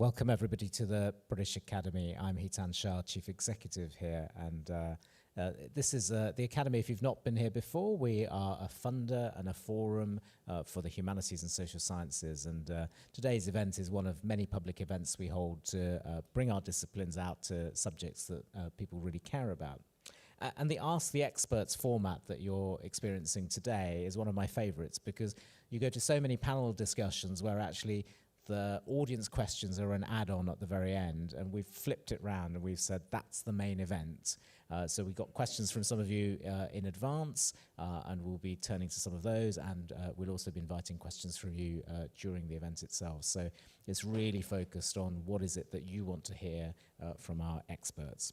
Welcome everybody to the British Academy. I'm Hitan Shah, Chief Executive here, and this is the Academy. If you've not been here before, we are a funder and a forum for the humanities and social sciences, and today's event is one of many public events we hold to bring our disciplines out to subjects that people really care about. And the Ask the Experts format that you're experiencing today is one of my favorites, because you go to so many panel discussions where actually the audience questions are an add-on at the very end, and we've flipped it round and we've said that's the main event. So we got questions from some of you in advance, and we'll be turning to some of those, and we'll also be inviting questions from you during the event itself. So it's really focused on what is it that you want to hear from our experts.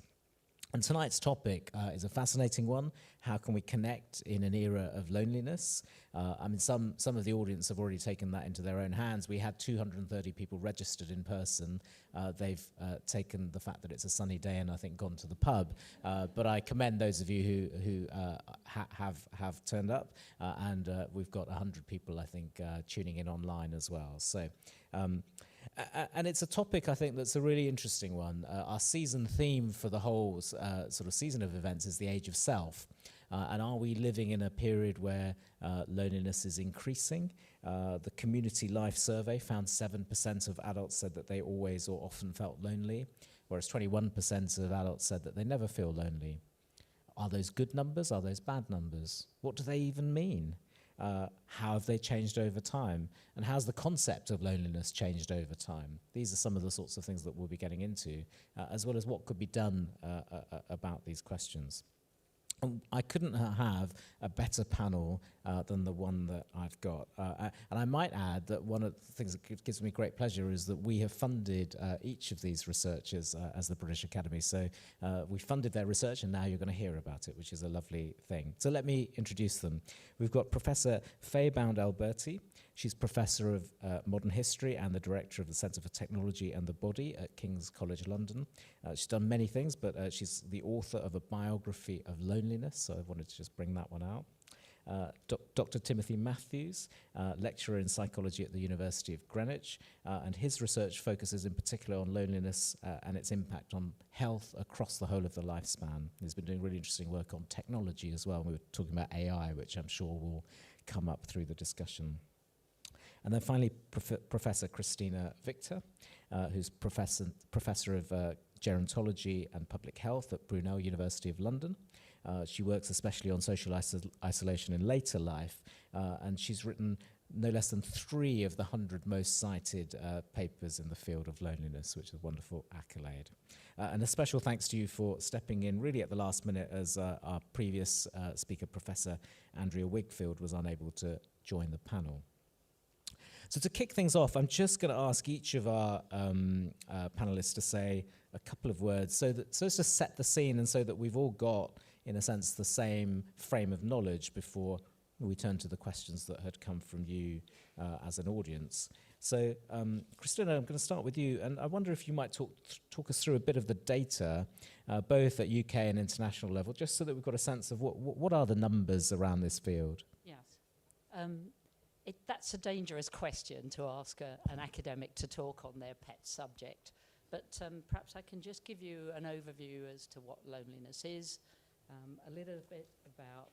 And tonight's topic is a fascinating one. How can we connect in an era of loneliness? I mean, some of the audience have already taken that into their own hands. We had 230 people registered in person. They've taken the fact that it's a sunny day and I think gone to the pub. But I commend those of you who have turned up. And we've got 100 people, I think, tuning in online as well. So. And it's a topic, I think, that's a really interesting one. Our season theme for the whole sort of season of events is the age of self. And are we living in a period where loneliness is increasing? The Community Life Survey found 7% of adults said that they always or often felt lonely, whereas 21% of adults said that they never feel lonely. Are those good numbers? Are those bad numbers? What do they even mean? How have they changed over time? And how's the concept of loneliness changed over time? These are some of the sorts of things that we'll be getting into, as well as what could be done about these questions. I couldn't have a better panel than the one that I've got. And I might add that one of the things that gives me great pleasure is that we have funded each of these researchers as the British Academy. So we funded their research, and now you're going to hear about it, which is a lovely thing. So let me introduce them. We've got Professor Fay Bound Alberti. She's Professor of Modern History and the Director of the Centre for Technology and the Body at King's College London. She's done many things, but she's the author of a biography of loneliness, so I wanted to just bring that one out. Dr. Timothy Matthews, lecturer in psychology at the University of Greenwich, and his research focuses in particular on loneliness and its impact on health across the whole of the lifespan. He's been doing really interesting work on technology as well. We were talking about AI, which I'm sure will come up through the discussion. And then finally, Professor Christina Victor, who's Professor of Gerontology and Public Health at Brunel University of London. She works especially on social isolation in later life, and she's written no less than 3 of the 100 most cited papers in the field of loneliness, which is a wonderful accolade. And a special thanks to you for stepping in really at the last minute, as our previous speaker, Professor Andrea Wigfield, was unable to join the panel. So to kick things off, I'm just going to ask each of our panelists to say a couple of words so as to set the scene, and so that we've all got, in a sense, the same frame of knowledge before we turn to the questions that had come from you as an audience. So, Christina, I'm going to start with you, and I wonder if you might talk us through a bit of the data, both at UK and international level, just so that we've got a sense of what are the numbers around this field. Yes. That's a dangerous question to ask an academic to talk on their pet subject, but perhaps I can just give you an overview as to what loneliness is, a little bit about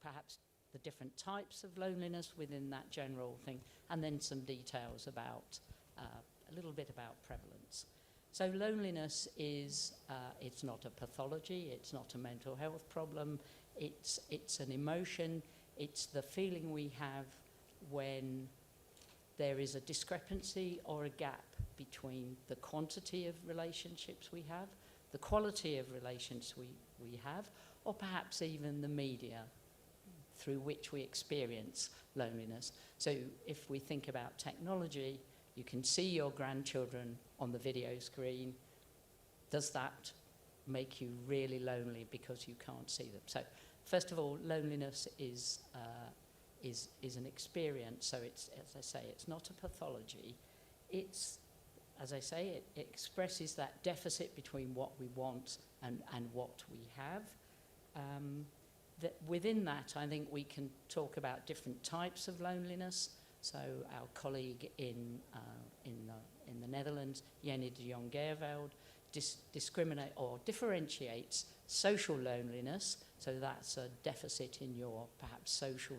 perhaps the different types of loneliness within that general thing, and then some details about a little bit about prevalence. So loneliness is, it's not a pathology, it's not a mental health problem, it's an emotion, it's the feeling we have when there is a discrepancy or a gap between the quantity of relationships we have, the quality of relations we have, or perhaps even the media through which we experience loneliness. So if we think about technology, you can see your grandchildren on the video screen. Does that make you really lonely because you can't see them? So first of all, loneliness is an experience. So it's, as I say, it's not a pathology. It's, as I say, it expresses that deficit between what we want and what we have. That within that, I think we can talk about different types of loneliness. So our colleague in the Netherlands, Jenny de Jong-Gerveld, discriminate or differentiates social loneliness, so that's a deficit in your perhaps social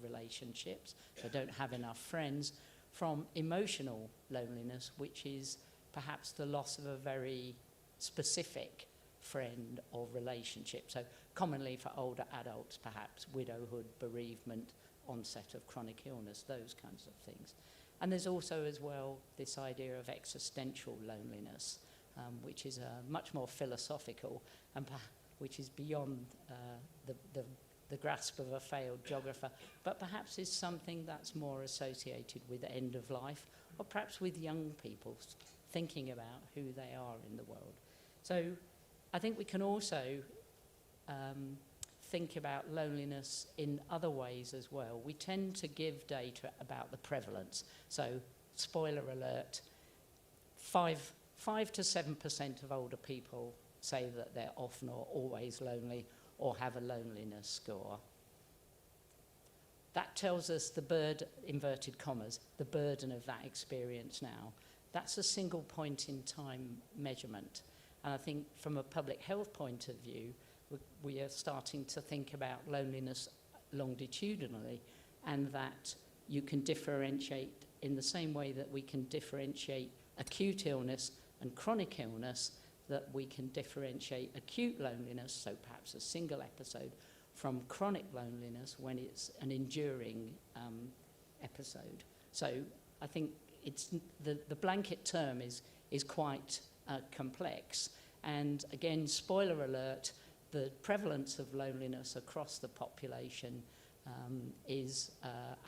relationships, so don't have enough friends, from emotional loneliness, which is perhaps the loss of a very specific friend or relationship. So commonly for older adults, perhaps widowhood, bereavement, onset of chronic illness, those kinds of things. And there's also as well this idea of existential loneliness, which is much more philosophical and which is beyond the grasp of a failed geographer, but perhaps is something that's more associated with end of life, or perhaps with young people thinking about who they are in the world. So I think we can also think about loneliness in other ways as well. We tend to give data about the prevalence. So, spoiler alert, 5 to 7% of older people say that they're often or always lonely or have a loneliness score. That tells us inverted commas, the burden of that experience now. That's a single point in time measurement. And I think from a public health point of view, we are starting to think about loneliness longitudinally, and that you can differentiate in the same way that we can differentiate acute illness and chronic illness, that we can differentiate acute loneliness, so perhaps a single episode, from chronic loneliness when it's an enduring episode. So I think it's the blanket term is quite complex. And again, spoiler alert, the prevalence of loneliness across the population is,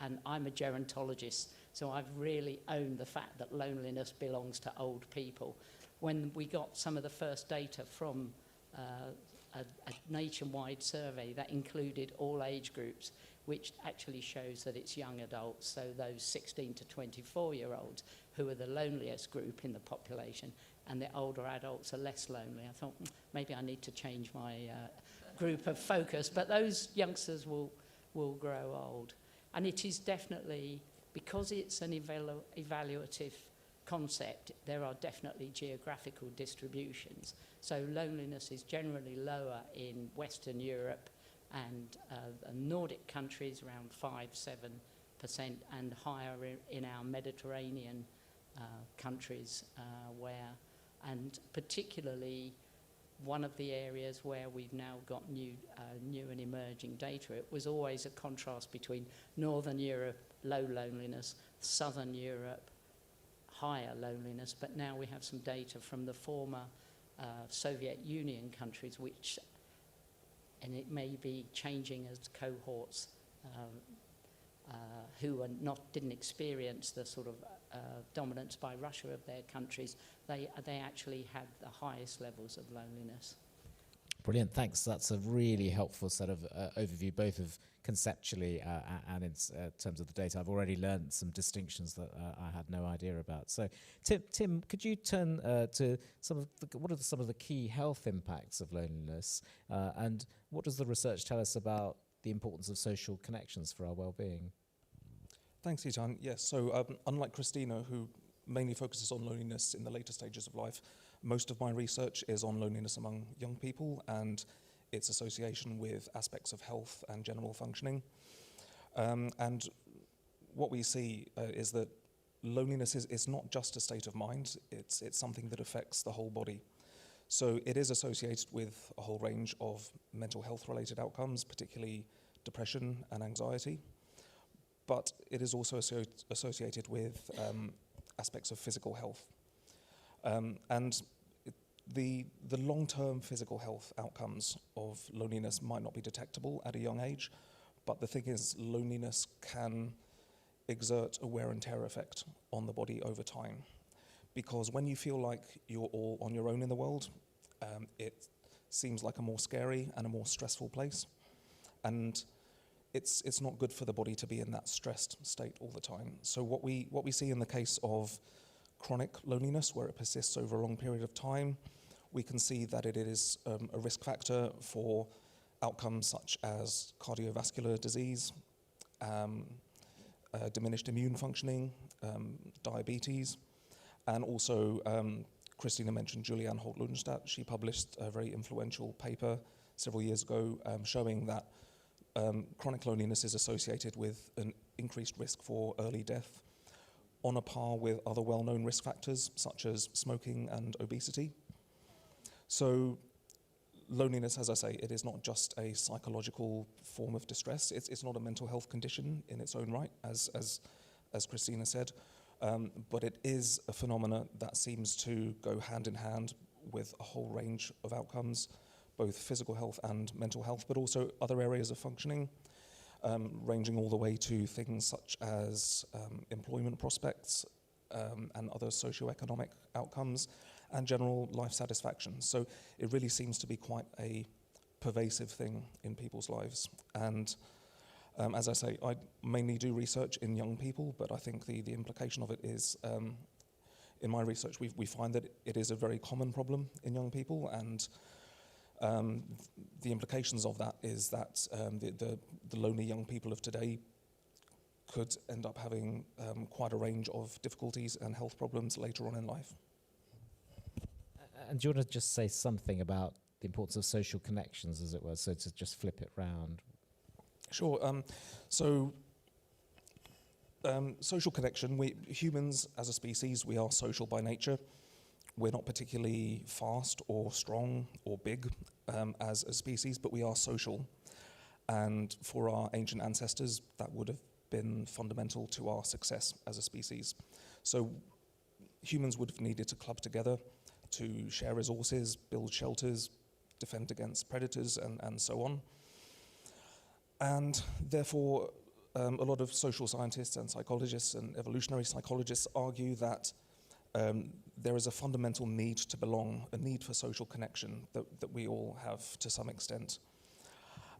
and I'm a gerontologist, so I've really owned the fact that loneliness belongs to old people. When we got some of the first data from a nationwide survey that included all age groups, which actually shows that it's young adults, so those 16 to 24-year-olds who are the loneliest group in the population, and the older adults are less lonely. I thought, maybe I need to change my group of focus, but those youngsters will grow old. And it is definitely, because it's an evaluative concept, there are definitely geographical distributions. So loneliness is generally lower in Western Europe and Nordic countries, around 5-7%, and higher in our Mediterranean countries, and particularly one of the areas where we've now got new and emerging data. It was always a contrast between Northern Europe, low loneliness, Southern Europe, higher loneliness, but now we have some data from the former Soviet Union countries, which, and it may be changing as cohorts who didn't experience the sort of dominance by Russia of their countries, they actually had the highest levels of loneliness. Brilliant, thanks. That's a really helpful sort of overview, both of conceptually and in terms of the data. I've already learned some distinctions that I had no idea about. So, Tim, could you turn to what are some of the key health impacts of loneliness, and what does the research tell us about the importance of social connections for our well-being? Thanks, Hitan. Yes, so unlike Christina, who mainly focuses on loneliness in the later stages of life, most of my research is on loneliness among young people and its association with aspects of health and general functioning. And what we see is that loneliness is not just a state of mind, it's something that affects the whole body. So it is associated with a whole range of mental health related outcomes, particularly depression and anxiety. But it is also associated with aspects of physical health. And the long-term physical health outcomes of loneliness might not be detectable at a young age, but the thing is, loneliness can exert a wear and tear effect on the body over time. Because when you feel like you're all on your own in the world, it seems like a more scary and a more stressful place. And it's not good for the body to be in that stressed state all the time. So what we see in the case of chronic loneliness, where it persists over a long period of time, we can see that it is a risk factor for outcomes such as cardiovascular disease, diminished immune functioning, diabetes, and also Christina mentioned Julianne Holt-Lundenstadt. She published a very influential paper several years ago showing that chronic loneliness is associated with an increased risk for early death, on a par with other well-known risk factors such as smoking and obesity. So loneliness, as I say, it is not just a psychological form of distress. It's not a mental health condition in its own right, as Christina said, but it is a phenomena that seems to go hand in hand with a whole range of outcomes, both physical health and mental health, but also other areas of functioning, ranging all the way to things such as employment prospects and other socioeconomic outcomes, and general life satisfaction. So it really seems to be quite a pervasive thing in people's lives. And as I say, I mainly do research in young people, but I think the implication of it is, in my research, we find that it is a very common problem in young people, and the implications of that is that the lonely young people of today could end up having quite a range of difficulties and health problems later on in life. And do you want to just say something about the importance of social connections, as it were, so to just flip it round? Sure. Social connection, humans as a species, we are social by nature. We're not particularly fast or strong or big as a species, but we are social. And for our ancient ancestors, that would have been fundamental to our success as a species. So humans would have needed to club together to share resources, build shelters, defend against predators, and so on. And therefore, a lot of social scientists and psychologists and evolutionary psychologists argue that there is a fundamental need to belong, a need for social connection that we all have to some extent.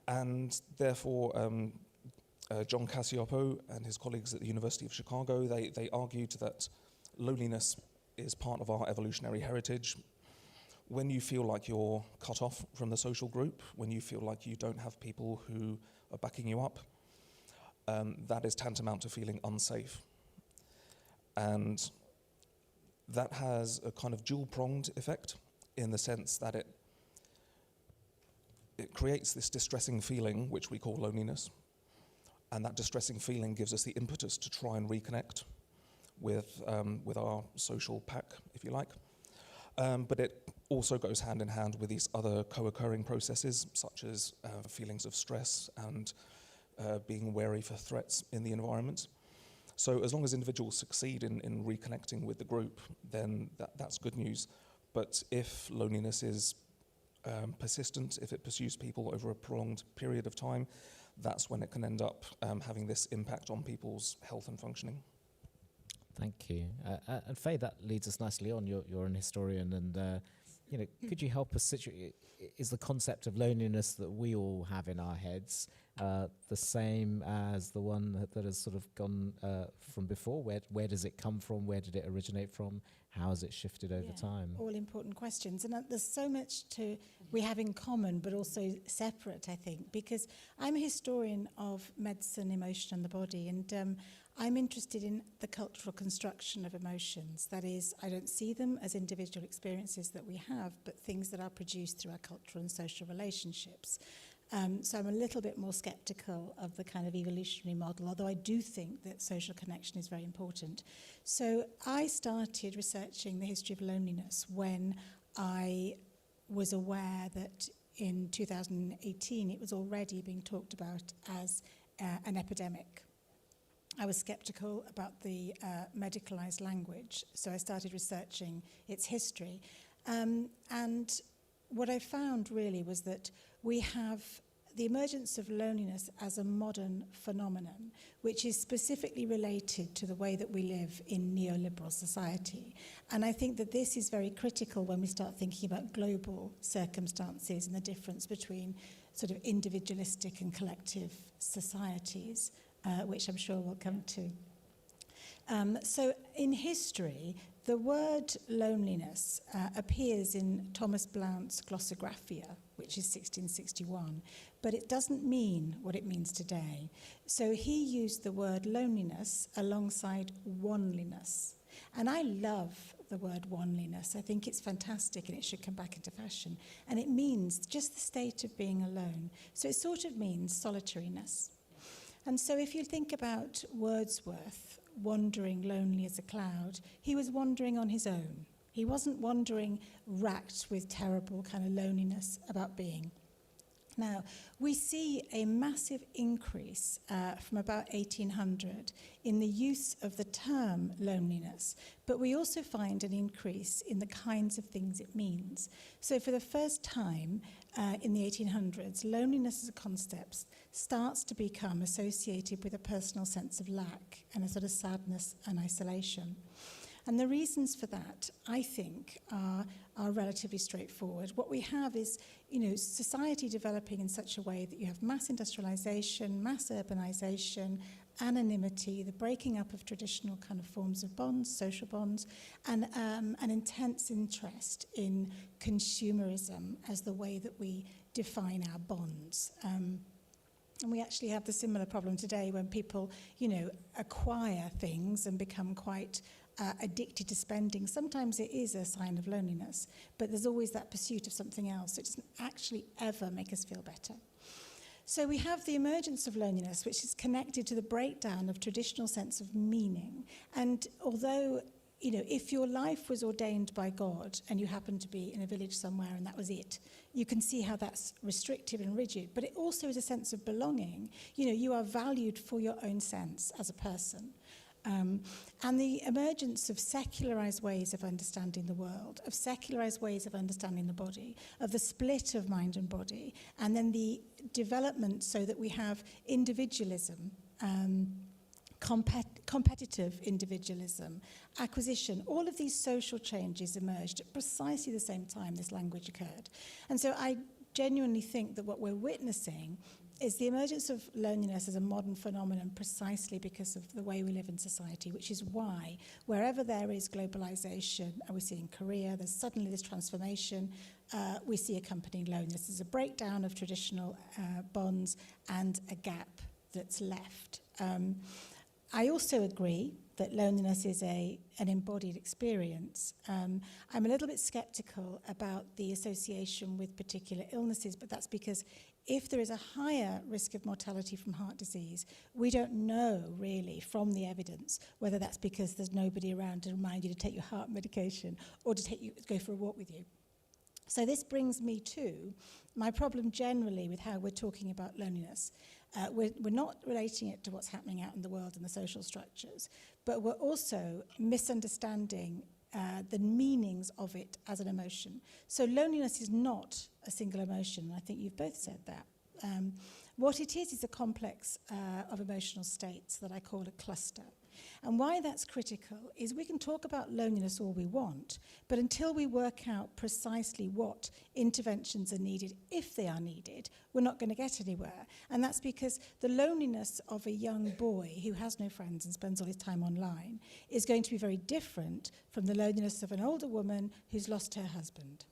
And therefore, John Cacioppo and his colleagues at the University of Chicago, they argued that loneliness is part of our evolutionary heritage. When you feel like you're cut off from the social group, when you feel like you don't have people who are backing you up, that is tantamount to feeling unsafe. And that has a kind of dual-pronged effect in the sense that it creates this distressing feeling, which we call loneliness. And that distressing feeling gives us the impetus to try and reconnect with our social pack, if you like. But it also goes hand in hand with these other co-occurring processes, such as feelings of stress and being wary for threats in the environment. So as long as individuals succeed in reconnecting with the group, then that's good news. But if loneliness is persistent, if it pursues people over a prolonged period of time, that's when it can end up having this impact on people's health and functioning. Thank you. And Fay, that leads us nicely on. You're an historian, and could you help us situate? Is the concept of loneliness that we all have in our heads the same as the one that has sort of gone from before? Where does it come from? Where did it originate from? How has it shifted over time? All important questions. And there's so much we have in common, but also separate, I think, because I'm a historian of medicine, emotion, and the body, and I'm interested in the cultural construction of emotions. That is, I don't see them as individual experiences that we have, but things that are produced through our cultural and social relationships. So I'm a little bit more sceptical of the kind of evolutionary model, although I do think that social connection is very important. So I started researching the history of loneliness when I was aware that in 2018 it was already being talked about as an epidemic. I was sceptical about the medicalized language, so I started researching its history. And what I found really was that we have the emergence of loneliness as a modern phenomenon, which is specifically related to the way that we live in neoliberal society. And I think that this is very critical when we start thinking about global circumstances and the difference between sort of individualistic and collective societies, which I'm sure we'll come to. So in history, the word loneliness appears in Thomas Blount's Glossographia, which is 1661, but it doesn't mean what it means today. So he used the word loneliness alongside oneliness. And I love the word oneliness. I think it's fantastic and it should come back into fashion. And it means just the state of being alone. So it sort of means solitariness. And so if you think about Wordsworth wandering lonely as a cloud, he was wandering on his own. He wasn't wandering racked with terrible kind of loneliness about being. Now, we see a massive increase from about 1800 in the use of the term loneliness, but we also find an increase in the kinds of things it means. So for the first time in the 1800s, loneliness as a concept starts to become associated with a personal sense of lack and a sort of sadness and isolation. And the reasons for that, I think, are relatively straightforward. What we have is, society developing in such a way that you have mass industrialization, mass urbanization, anonymity, the breaking up of traditional kind of forms of bonds, social bonds, and an intense interest in consumerism as the way that we define our bonds. And we actually have the similar problem today when people, acquire things and become quite addicted to spending. Sometimes it is a sign of loneliness, but there's always that pursuit of something else. It doesn't actually ever make us feel better. So we have the emergence of loneliness, which is connected to the breakdown of traditional sense of meaning. And although, if your life was ordained by God and you happen to be in a village somewhere and that was it, you can see how that's restrictive and rigid. But it also is a sense of belonging. You are valued for your own sense as a person. And the emergence of secularized ways of understanding the world, of secularized ways of understanding the body, of the split of mind and body, and then the development so that we have individualism, competitive individualism, acquisition, all of these social changes emerged at precisely the same time this language occurred. And so I genuinely think that what we're witnessing is the emergence of loneliness as a modern phenomenon precisely because of the way we live in society, which is why wherever there is globalization, and we see in Korea, there's suddenly this transformation, we see accompanying loneliness. There's a breakdown of traditional bonds and a gap that's left. I also agree that loneliness is an embodied experience. I'm a little bit skeptical about the association with particular illnesses, but that's because if there is a higher risk of mortality from heart disease, we don't know really from the evidence whether that's because there's nobody around to remind you to take your heart medication or to go for a walk with you. So this brings me to my problem generally with how we're talking about loneliness. We're not relating it to what's happening out in the world and the social structures, but we're also misunderstanding the meanings of it as an emotion. So loneliness is not a single emotion, and I think you've both said that. What it is a complex of emotional states that I call a cluster. And why that's critical is we can talk about loneliness all we want, but until we work out precisely what interventions are needed, if they are needed, we're not going to get anywhere. And that's because the loneliness of a young boy who has no friends and spends all his time online is going to be very different from the loneliness of an older woman who's lost her husband.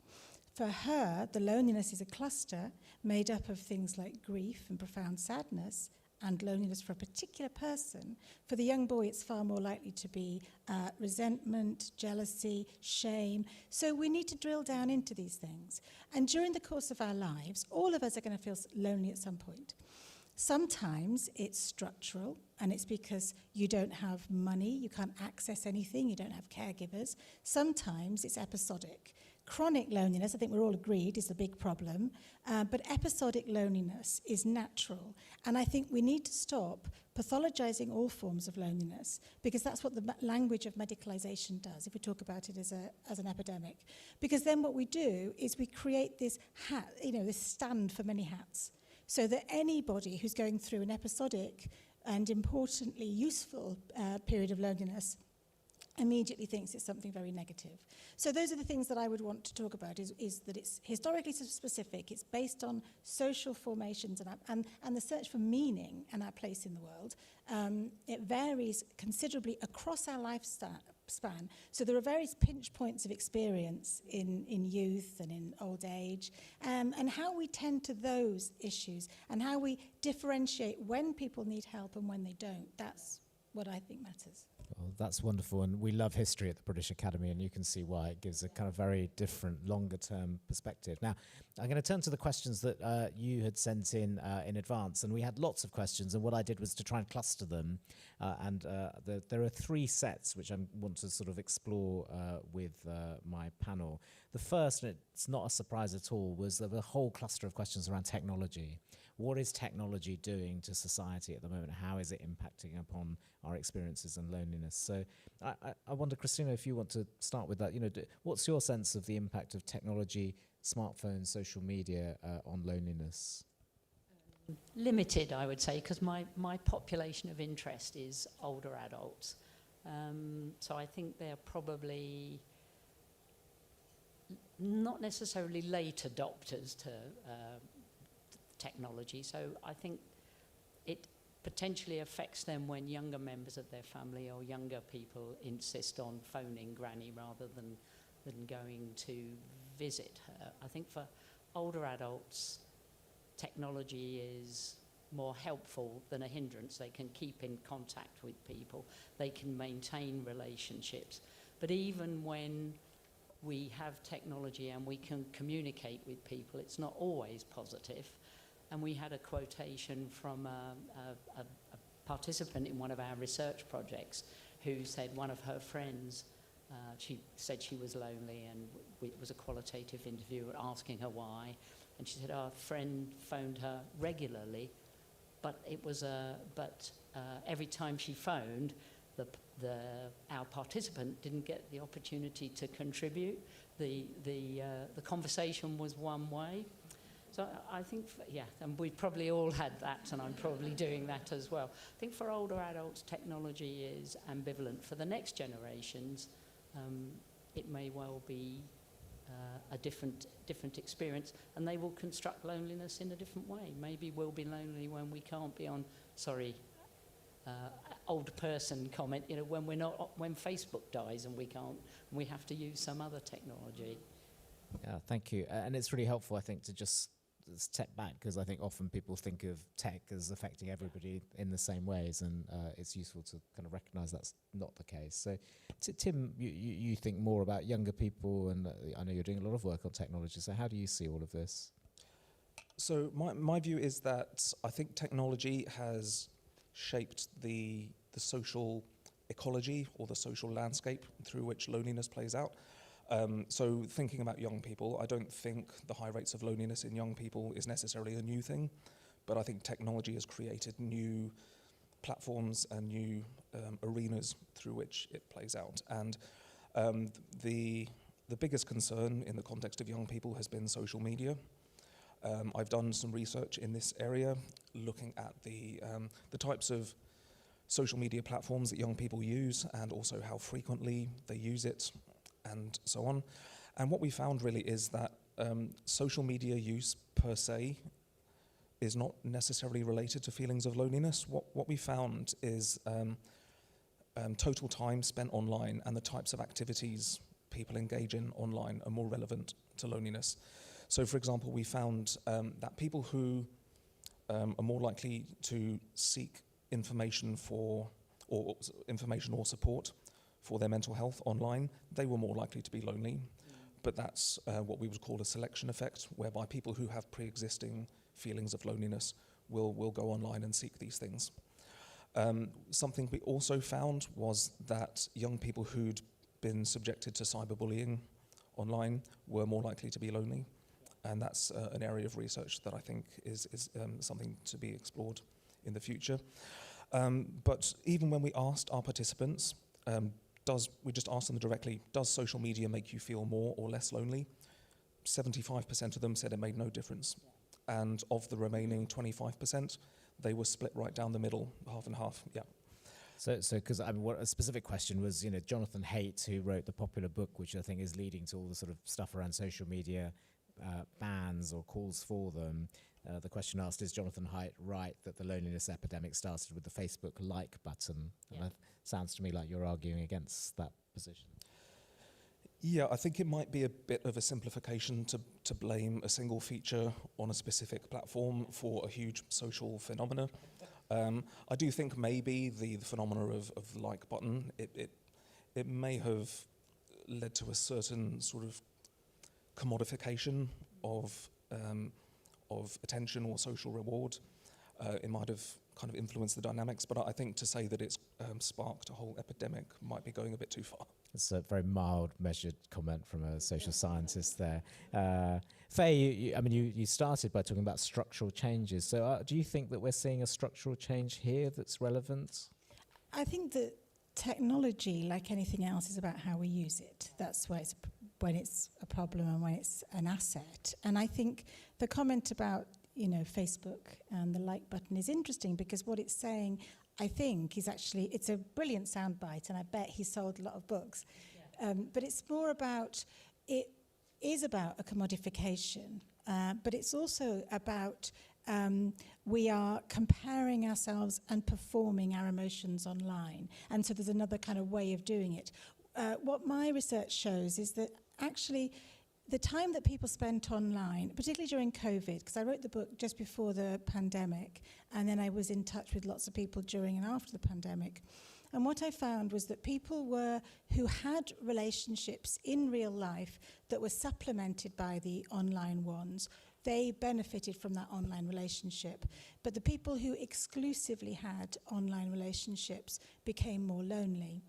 For her, the loneliness is a cluster made up of things like grief and profound sadness and loneliness for a particular person. For the young boy, it's far more likely to be resentment, jealousy, shame. So we need to drill down into these things. And during the course of our lives, all of us are going to feel lonely at some point. Sometimes it's structural, and it's because you don't have money, you can't access anything, you don't have caregivers. Sometimes it's episodic. Chronic loneliness, I think we're all agreed, is the big problem, but episodic loneliness is natural. And I think we need to stop pathologizing all forms of loneliness, because that's what the language of medicalization does, if we talk about it as an epidemic. Because then what we do is we create this hat, this stand for many hats, so that anybody who's going through an episodic and importantly useful period of loneliness immediately thinks it's something very negative. So those are the things that I would want to talk about, is that it's historically specific, it's based on social formations and the search for meaning and our place in the world. It varies considerably across our lifespan, span. So there are various pinch points of experience in youth and in old age, and how we tend to those issues and how we differentiate when people need help and when they don't. That's what I think matters. Well, that's wonderful, and we love history at the British Academy, and you can see why it gives a kind of very different, longer-term perspective. Now, I'm going to turn to the questions that you had sent in advance, and we had lots of questions, and what I did was to try and cluster them, there are three sets which I want to sort of explore with my panel. The first, and it's not a surprise at all, was a whole cluster of questions around technology. What is technology doing to society at the moment? How is it impacting upon our experiences and loneliness? So I wonder, Christina, if you want to start with that. What's your sense of the impact of technology, smartphones, social media on loneliness? Limited, I would say, because my population of interest is older adults. So I think they're probably not necessarily late adopters to technology, so I think it potentially affects them when younger members of their family or younger people insist on phoning granny rather than going to visit her. I think for older adults, technology is more helpful than a hindrance. They can keep in contact with people, they can maintain relationships, but even when we have technology and we can communicate with people, it's not always positive. And we had a quotation from a participant in one of our research projects who said one of her friends, she said she was lonely, and it was a qualitative interview asking her why. And she said our friend phoned her regularly, but every time she phoned, our participant didn't get the opportunity to contribute. The conversation was one way. So I think, and we've probably all had that, and I'm probably doing that as well. I think for older adults, technology is ambivalent. For the next generations, it may well be a different experience, and they will construct loneliness in a different way. Maybe we'll be lonely when we can't be on, old person comment, when Facebook dies and we have to use some other technology. Yeah, thank you. And it's really helpful, I think, to just step back, because I think often people think of tech as affecting everybody in the same ways, and it's useful to kind of recognise that's not the case. So, Tim, you think more about younger people, and I know you're doing a lot of work on technology, so how do you see all of this? So my view is that I think technology has shaped the social ecology or the social landscape through which loneliness plays out. So thinking about young people, I don't think the high rates of loneliness in young people is necessarily a new thing, but I think technology has created new platforms and new arenas through which it plays out. And the biggest concern in the context of young people has been social media. I've done some research in this area, looking at the types of social media platforms that young people use, and also how frequently they use it, and so on. And what we found really is that social media use per se is not necessarily related to feelings of loneliness. What we found is total time spent online and the types of activities people engage in online are more relevant to loneliness. So, for example, we found that people who are more likely to seek information or support for their mental health online, they were more likely to be lonely. But that's what we would call a selection effect, whereby people who have pre-existing feelings of loneliness will go online and seek these things. Something we also found was that young people who'd been subjected to cyberbullying online were more likely to be lonely. And that's an area of research that I think is something to be explored in the future. But even when we asked our participants, we just asked them directly, does social media make you feel more or less lonely? 75% of them said it made no difference. And of the remaining 25%, they were split right down the middle, half and half, yeah. So because what a specific question was, Jonathan Haidt, who wrote the popular book, which I think is leading to all the sort of stuff around social media bans or calls for them. The question asked, is Jonathan Haidt right that the loneliness epidemic started with the Facebook like button? Yeah. And it sounds to me like you're arguing against that position. Yeah, I think it might be a bit of a simplification to blame a single feature on a specific platform for a huge social phenomena. I do think maybe the phenomena of the like button, it may have led to a certain sort of commodification of attention or social reward. It might have kind of influenced the dynamics, but I think to say that it's sparked a whole epidemic might be going a bit too far. It's a very mild, measured comment from a social scientist there. Fay, you started by talking about structural changes. So do you think that we're seeing a structural change here that's relevant? I think that technology, like anything else, is about how we use it. That's why when it's a problem and when it's an asset. And I think the comment about, Facebook and the like button is interesting, because what it's saying, I think, is actually, it's a brilliant soundbite, and I bet he sold a lot of books. Yeah. But it's more about, it is about a commodification, but it's also about we are comparing ourselves and performing our emotions online. And so there's another kind of way of doing it. What my research shows is that actually the time that people spent online, particularly during COVID, because I wrote the book just before the pandemic, and then I was in touch with lots of people during and after the pandemic. And what I found was that people who had relationships in real life that were supplemented by the online ones, they benefited from that online relationship. But the people who exclusively had online relationships became more lonely.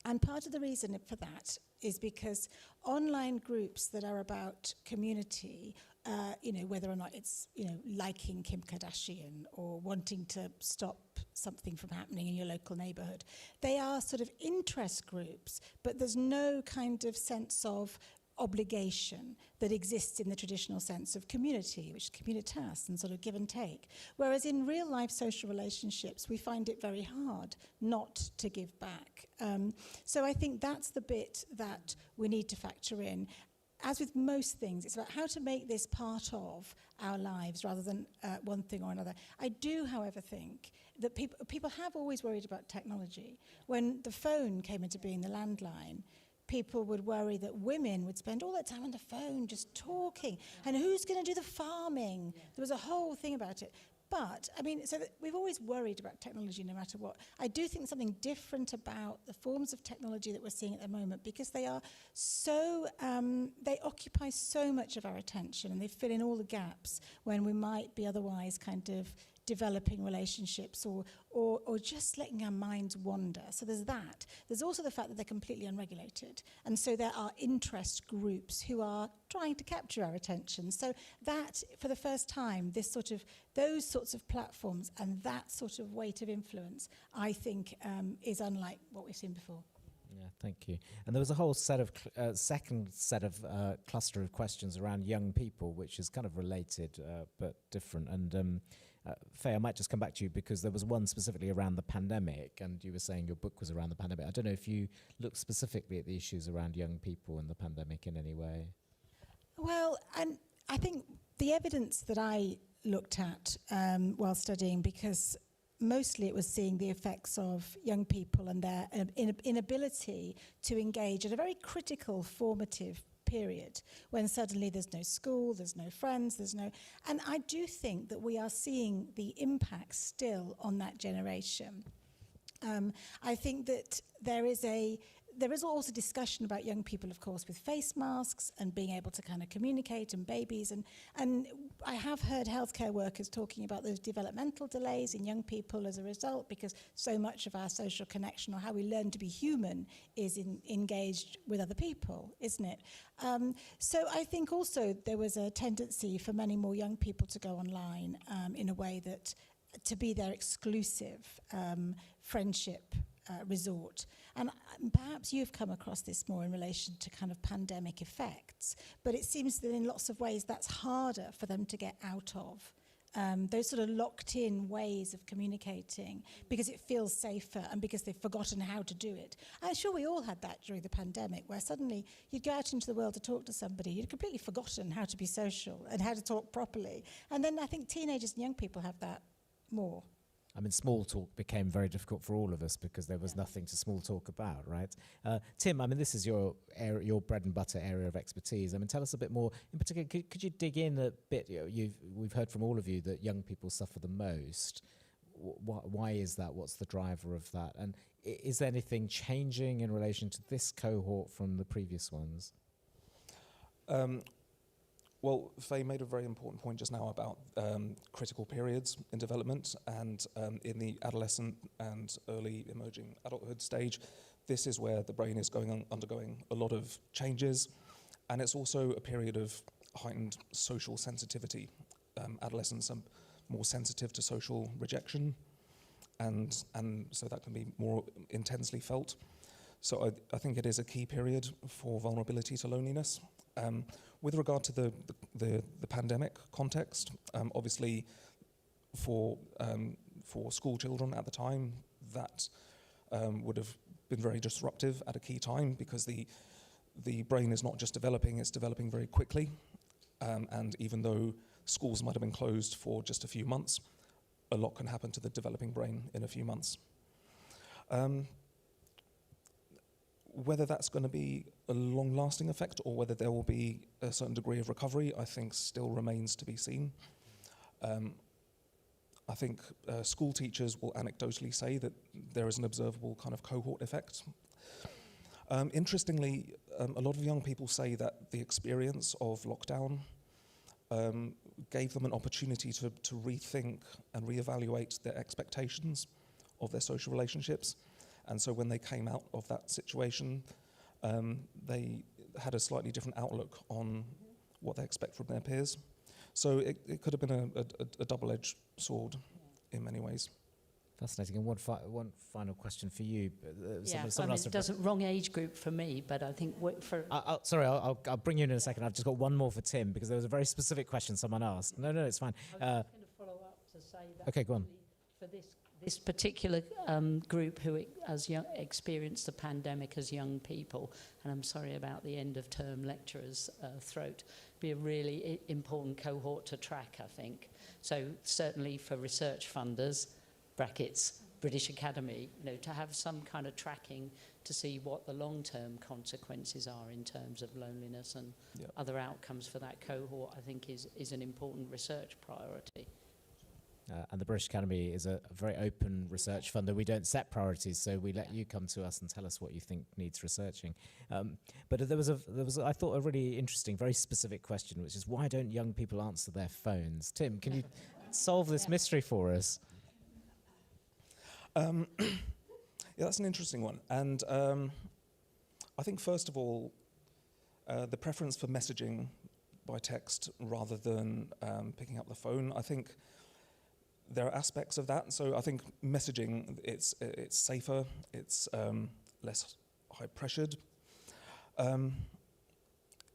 And part of the reason for that is because online groups that are about community, whether or not it's, liking Kim Kardashian or wanting to stop something from happening in your local neighborhood, they are sort of interest groups, but there's no kind of sense of obligation that exists in the traditional sense of community, which is communitas and sort of give and take. Whereas in real life social relationships, we find it very hard not to give back. So I think that's the bit that we need to factor in. As with most things, it's about how to make this part of our lives rather than one thing or another. I do, however, think that people have always worried about technology. When the phone came into being, the landline, people would worry that women would spend all their time on the phone just talking. And who's going to do the farming? There was a whole thing about it. But, so that we've always worried about technology no matter what. I do think something different about the forms of technology that we're seeing at the moment, because they are so, they occupy so much of our attention, and they fill in all the gaps when we might be otherwise kind of developing relationships or just letting our minds wander. So there's that. There's also the fact that they're completely unregulated. And so there are interest groups who are trying to capture our attention. So that, for the first time, those sorts of platforms and that sort of weight of influence, I think, is unlike what we've seen before. Yeah, thank you. And there was a whole set of second set of cluster of questions around young people, which is kind of related but different. And Fay, I might just come back to you, because there was one specifically around the pandemic, and you were saying your book was around the pandemic. I don't know if you looked specifically at the issues around young people and the pandemic in any way. Well, and I think the evidence that I looked at while studying, because mostly it was seeing the effects of young people and their inability to engage at a very critical formative period, when suddenly there's no school, there's no friends, and I do think that we are seeing the impact still on that generation. I think that there is also discussion about young people, of course, with face masks and being able to kind of communicate, and babies. And I have heard healthcare workers talking about those developmental delays in young people as a result, because so much of our social connection, or how we learn to be human, is engaged with other people, isn't it? So I think also there was a tendency for many more young people to go online in a way that to be their exclusive friendship resort. And perhaps you've come across this more in relation to kind of pandemic effects, but it seems that in lots of ways that's harder for them to get out of those sort of locked-in ways of communicating because it feels safer and because they've forgotten how to do it. I'm sure we all had that during the pandemic, where suddenly you'd go out into the world to talk to somebody, you'd completely forgotten how to be social and how to talk properly. And then I think teenagers and young people have that more. I mean, small talk became very difficult for all of us because there was nothing to small talk about, right? Tim, I mean, this is your area, your bread and butter area of expertise. I mean, tell us a bit more. In particular, could you dig in a bit? We've heard from all of you that young people suffer the most. Why is that? What's the driver of that? And is there anything changing in relation to this cohort from the previous ones? Well, Fay made a very important point just now about critical periods in development, and in the adolescent and early emerging adulthood stage, this is where the brain is undergoing a lot of changes, and it's also a period of heightened social sensitivity. Adolescents are more sensitive to social rejection, and so that can be more intensely felt. So I think it is a key period for vulnerability to loneliness. With regard to the pandemic context, obviously for school children at the time, that would have been very disruptive at a key time, because the brain is not just developing, it's developing very quickly. And even though schools might have been closed for just a few months, a lot can happen to the developing brain in a few months. Whether that's going to be a long-lasting effect or whether there will be a certain degree of recovery, I think still remains to be seen. I think school teachers will anecdotally say that there is an observable kind of cohort effect. Interestingly, a lot of young people say that the experience of lockdown gave them an opportunity to rethink and reevaluate their expectations of their social relationships. And so when they came out of that situation, they had a slightly different outlook on what they expect from their peers. So it could have been a double-edged sword in many ways. Fascinating. And one final question for you. It doesn't wrong age group for me, but I think I'll bring you in a second. I've just got one more for Tim, because there was a very specific question someone asked. No, it's fine. I was going to follow up to say that. Okay, go on. For this particular group who experienced the pandemic as young people, and I'm sorry about the end of term lecturer's throat, be a really important cohort to track, I think. So certainly for research funders, brackets, British Academy, to have some kind of tracking to see what the long-term consequences are in terms of loneliness and other outcomes for that cohort, I think is an important research priority. And the British Academy is a very open research funder. We don't set priorities, so we let you come to us and tell us what you think needs researching. But there was I thought, a really interesting, very specific question, which is, why don't young people answer their phones? Tim, can you solve this mystery for us? Yeah, that's an interesting one. And I think, first of all, the preference for messaging by text rather than picking up the phone, I think there are aspects of that. So I think messaging, it's safer, it's less high-pressured.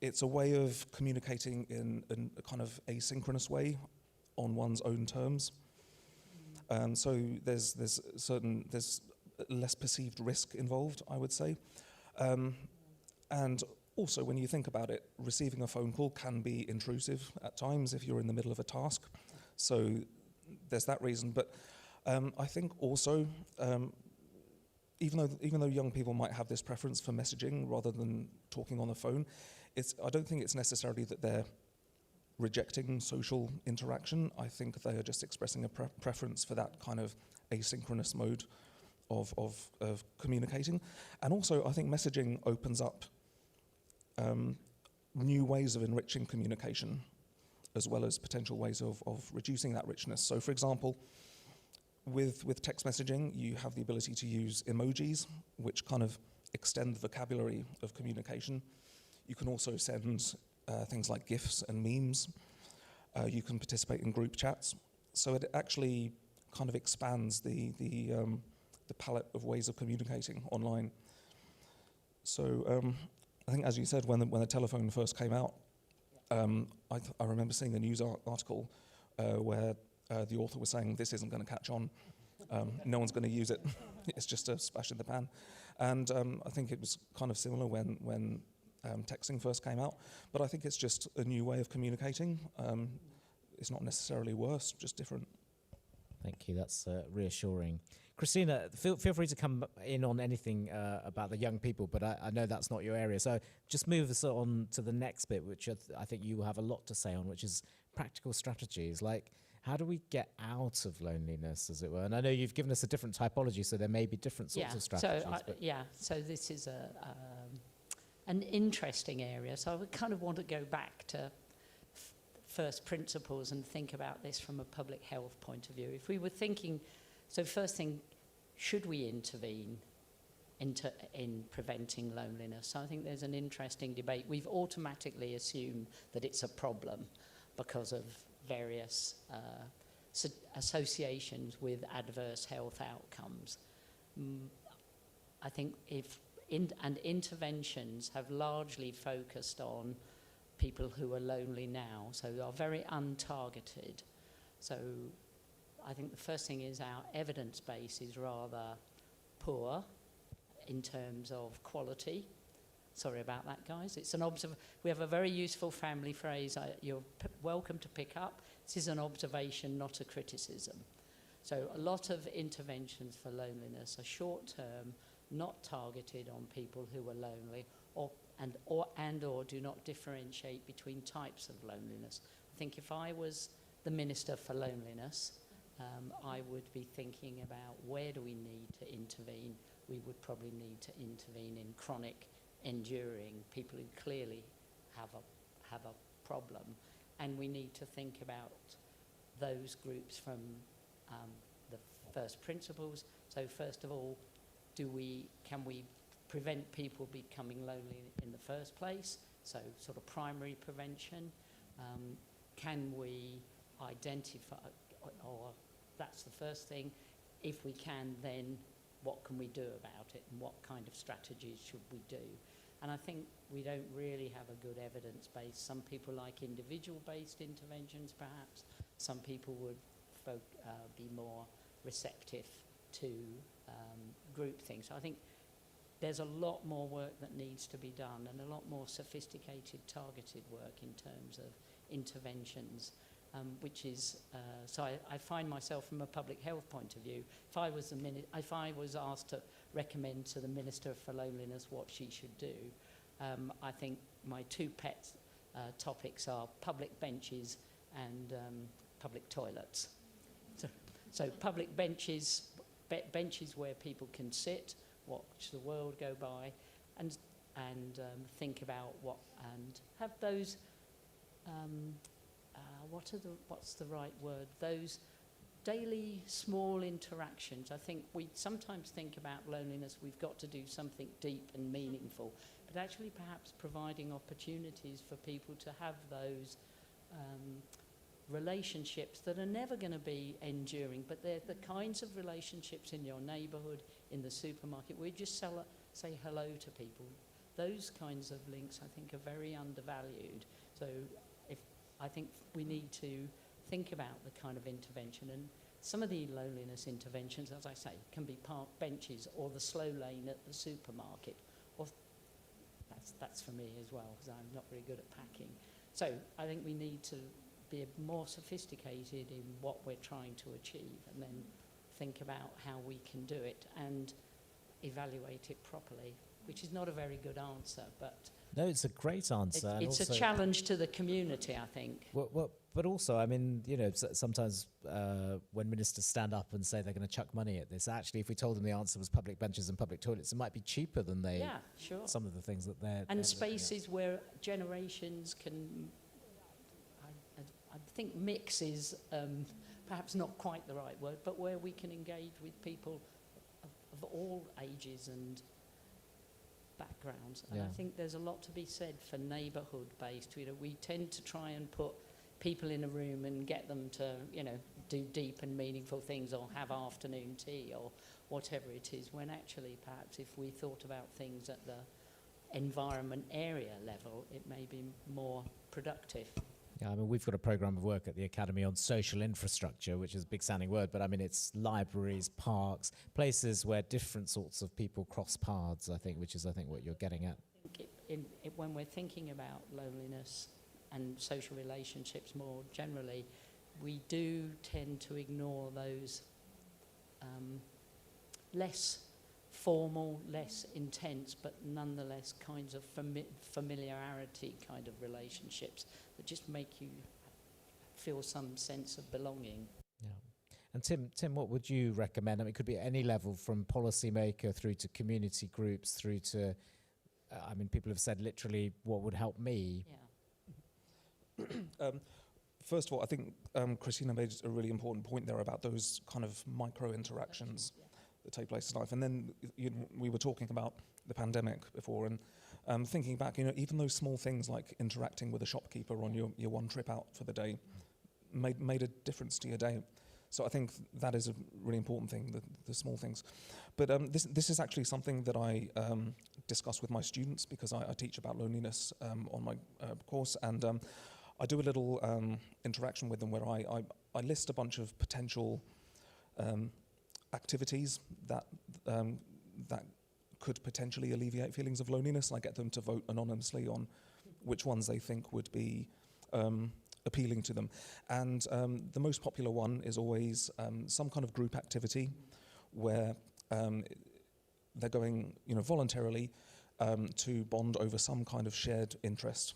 It's a way of communicating in a kind of asynchronous way on one's own terms. So there's less perceived risk involved, I would say. And also, when you think about it, receiving a phone call can be intrusive at times if you're in the middle of a task. So there's that reason. But I think also, even though young people might have this preference for messaging rather than talking on the phone, I don't think it's necessarily that they're rejecting social interaction. I think they are just expressing a preference for that kind of asynchronous mode of communicating. And also, I think messaging opens up new ways of enriching communication, as well as potential ways of reducing that richness. So, for example, with text messaging, you have the ability to use emojis, which kind of extend the vocabulary of communication. You can also send things like GIFs and memes. You can participate in group chats. So it actually kind of expands the palette of ways of communicating online. So I think, as you said, when the telephone first came out, I remember seeing a news article where the author was saying this isn't going to catch on, no one's going to use it, it's just a splash in the pan. And I think it was kind of similar when texting first came out, but I think it's just a new way of communicating. It's not necessarily worse, just different. Thank you, that's reassuring. Christina, feel free to come in on anything about the young people, but I know that's not your area. So just move us on to the next bit, which I think you have a lot to say on, which is practical strategies. Like, how do we get out of loneliness, as it were? And I know you've given us a different typology, so there may be different sorts of strategies. So this is an interesting area. So I would kind of want to go back to first principles and think about this from a public health point of view. If we were thinking, so first thing, should we intervene in preventing loneliness? So I think there's an interesting debate. We've automatically assumed that it's a problem because of various associations with adverse health outcomes. I think interventions have largely focused on people who are lonely now, so are very untargeted. So I think the first thing is our evidence base is rather poor in terms of quality. Sorry about that, guys. It's an we have a very useful family phrase you're welcome to pick up. This is an observation, not a criticism. So a lot of interventions for loneliness are short-term, not targeted on people who are lonely, or do not differentiate between types of loneliness. I think if I was the Minister for Loneliness, I would be thinking about where do we need to intervene. We would probably need to intervene in chronic, enduring, people who clearly have a problem. And we need to think about those groups from the first principles. So first of all, can we prevent people becoming lonely in the first place? So sort of primary prevention. Can we identify, or that's the first thing. If we can, then what can we do about it, and what kind of strategies should we do? And I think we don't really have a good evidence base. Some people like individual-based interventions, perhaps. Some people would be more receptive to group things. So I think there's a lot more work that needs to be done, and a lot more sophisticated, targeted work in terms of interventions, which is, so I find myself from a public health point of view, if I was asked to recommend to the Minister for Loneliness what she should do, I think my two pet topics are public benches and public toilets. So public benches, benches where people can sit, watch the world go by, and think about what, and have those, what's the right word? Those daily small interactions. I think we sometimes think about loneliness, we've got to do something deep and meaningful, but actually perhaps providing opportunities for people to have those relationships that are never going to be enduring, but they're the kinds of relationships in your neighbourhood, in the supermarket, where you just say hello to people. Those kinds of links, I think, are very undervalued. So I think we need to think about the kind of intervention, and some of the loneliness interventions, as I say, can be park benches or the slow lane at the supermarket. Or that's for me as well, because I'm not very good at packing. So I think we need to be more sophisticated in what we're trying to achieve, and then think about how we can do it and evaluate it properly, which is not a very good answer, but no, it's a great answer. It's a challenge to the community, I think. Well, but also, I mean, you know, sometimes when ministers stand up and say they're going to chuck money at this, actually, if we told them the answer was public benches and public toilets, it might be cheaper than some of the things that they're... And spaces where generations can... I think mix is perhaps not quite the right word, but where we can engage with people of all ages and backgrounds. And I think there's a lot to be said for neighbourhood-based. You know, we tend to try and put people in a room and get them to, you know, do deep and meaningful things or have afternoon tea or whatever it is, when actually perhaps if we thought about things at the environment area level, it may be more productive. Yeah, I mean, we've got a program of work at the Academy on social infrastructure, which is a big sounding word, but I mean, it's libraries, parks, places where different sorts of people cross paths, I think, which is, I think, what you're getting at. When we're thinking about loneliness and social relationships more generally, we do tend to ignore those less formal, less intense, but nonetheless kinds of familiarity kind of relationships that just make you feel some sense of belonging. Yeah. And Tim, what would you recommend? I mean, it could be at any level, from policymaker through to community groups, through to, I mean, people have said literally, what would help me? Yeah. First of all, I think Christina made a really important point there about those kind of micro interactions that take place in life. And then we were talking about the pandemic before, and thinking back, even those small things like interacting with a shopkeeper on your one trip out for the day made a difference to your day. So I think that is a really important thing, the small things. But this is actually something that I discuss with my students, because I teach about loneliness on my course, and I do a little interaction with them where I list a bunch of potential activities that could potentially alleviate feelings of loneliness. I get them to vote anonymously on which ones they think would be appealing to them. And the most popular one is always some kind of group activity where they're going, voluntarily to bond over some kind of shared interest.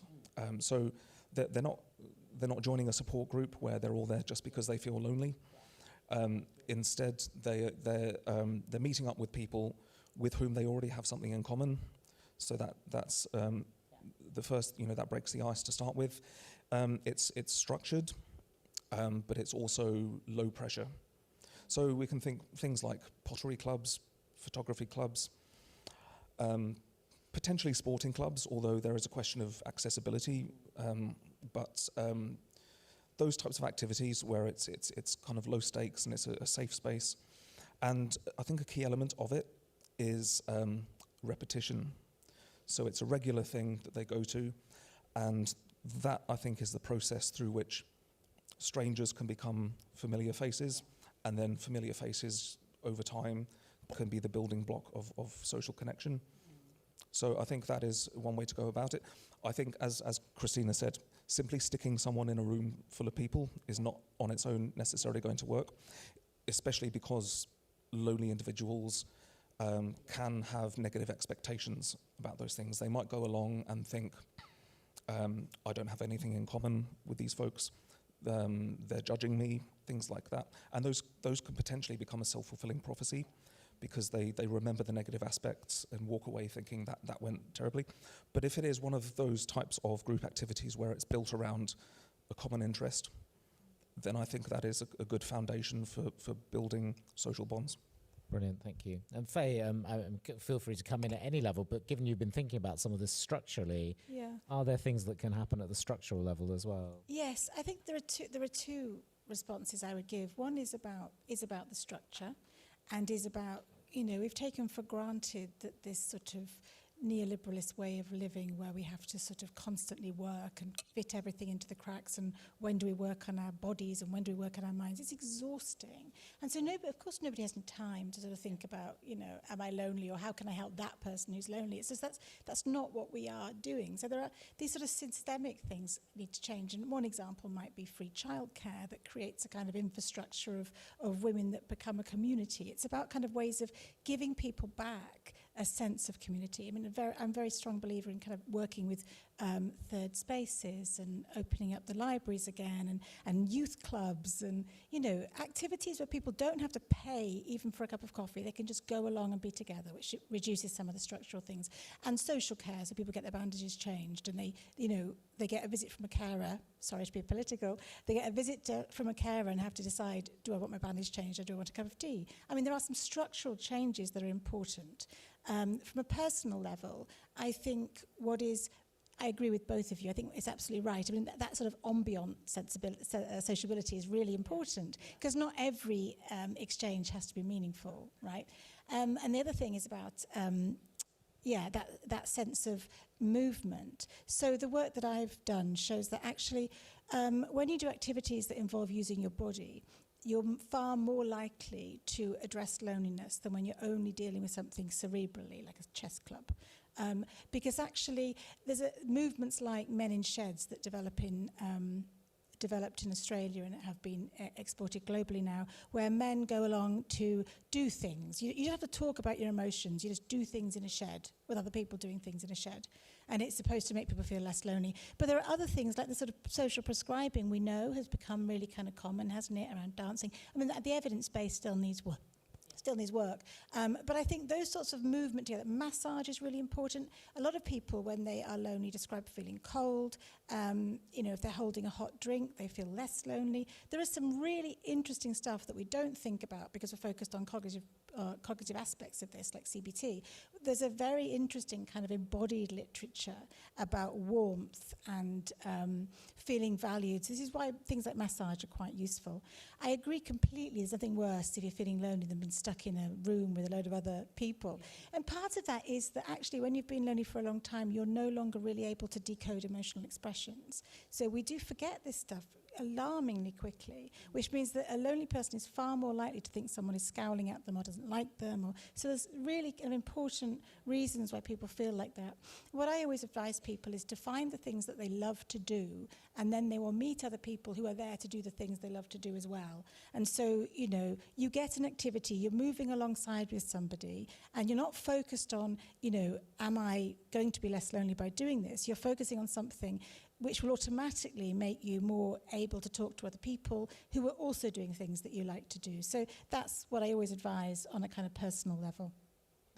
So they're not joining a support group where they're all there just because they feel lonely. Instead, they're meeting up with people with whom they already have something in common. So that's the first, that breaks the ice to start with. It's structured, but it's also low pressure. So we can think things like pottery clubs, photography clubs, potentially sporting clubs, although there is a question of accessibility. But those types of activities where it's kind of low stakes and it's a safe space. And I think a key element of it is repetition. So it's a regular thing that they go to, and that, I think, is the process through which strangers can become familiar faces, and then familiar faces over time can be the building block of social connection. So I think that is one way to go about it. I think, as Christina said, simply sticking someone in a room full of people is not on its own necessarily going to work, especially because lonely individuals can have negative expectations about those things. They might go along and think, I don't have anything in common with these folks. They're judging me, things like that. And those can potentially become a self-fulfilling prophecy, because they remember the negative aspects and walk away thinking that went terribly. But if it is one of those types of group activities where it's built around a common interest, then I think that is a good foundation for building social bonds. Brilliant, thank you. And Fay, feel free to come in at any level, but given you've been thinking about some of this structurally, are there things that can happen at the structural level as well? Yes, I think there are two responses I would give. One is about the structure, and is about, we've taken for granted that this sort of neoliberalist way of living, where we have to sort of constantly work and fit everything into the cracks, and when do we work on our bodies and when do we work on our minds, it's exhausting. And so of course nobody has time to sort of think about, am I lonely, or how can I help that person who's lonely? It's just that's not what we are doing. So there are these sort of systemic things need to change, and one example might be free childcare that creates a kind of infrastructure of women that become a community. It's about kind of ways of giving people back a sense of community. I mean, I'm a very strong believer in kind of working with third spaces and opening up the libraries again, and youth clubs, and activities where people don't have to pay even for a cup of coffee. They can just go along and be together, which reduces some of the structural things. And social care, so people get their bandages changed, and they get a visit from a carer. Sorry to be political. They get a visit from a carer and have to decide, do I want my bandage changed, or do I want a cup of tea? I mean, there are some structural changes that are important. From a personal level, I think I agree with both of you. I think it's absolutely right. I mean, that sort of ambient sociability is really important, because not every exchange has to be meaningful, right? And the other thing is about, that sense of movement. So the work that I've done shows that actually when you do activities that involve using your body, you're far more likely to address loneliness than when you're only dealing with something cerebrally, like a chess club. Because actually, there's movements like Men in Sheds that developed in Australia and have been exported globally now, where men go along to do things. You don't have to talk about your emotions, you just do things in a shed with other people doing things in a shed. And it's supposed to make people feel less lonely. But there are other things, like the sort of social prescribing we know has become really kind of common, hasn't it, around dancing. I mean, the evidence base still needs work. But I think those sorts of movement together, massage is really important. A lot of people, when they are lonely, describe feeling cold. If they're holding a hot drink, they feel less lonely. There is some really interesting stuff that we don't think about because we're focused on cognitive aspects of this, like CBT. There's a very interesting kind of embodied literature about warmth and feeling valued. So this is why things like massage are quite useful. I agree completely, there's nothing worse if you're feeling lonely than being stuck in a room with a load of other people. And part of that is that actually when you've been lonely for a long time, you're no longer really able to decode emotional expressions. So we do forget this stuff alarmingly quickly, which means that a lonely person is far more likely to think someone is scowling at them or doesn't like them. So there's really kind of important reasons why people feel like that. What I always advise people is to find the things that they love to do, and then they will meet other people who are there to do the things they love to do as well. And so, you get an activity, you're moving alongside with somebody, and you're not focused on, am I going to be less lonely by doing this? You're focusing on something which will automatically make you more able to talk to other people who are also doing things that you like to do. So that's what I always advise on a kind of personal level.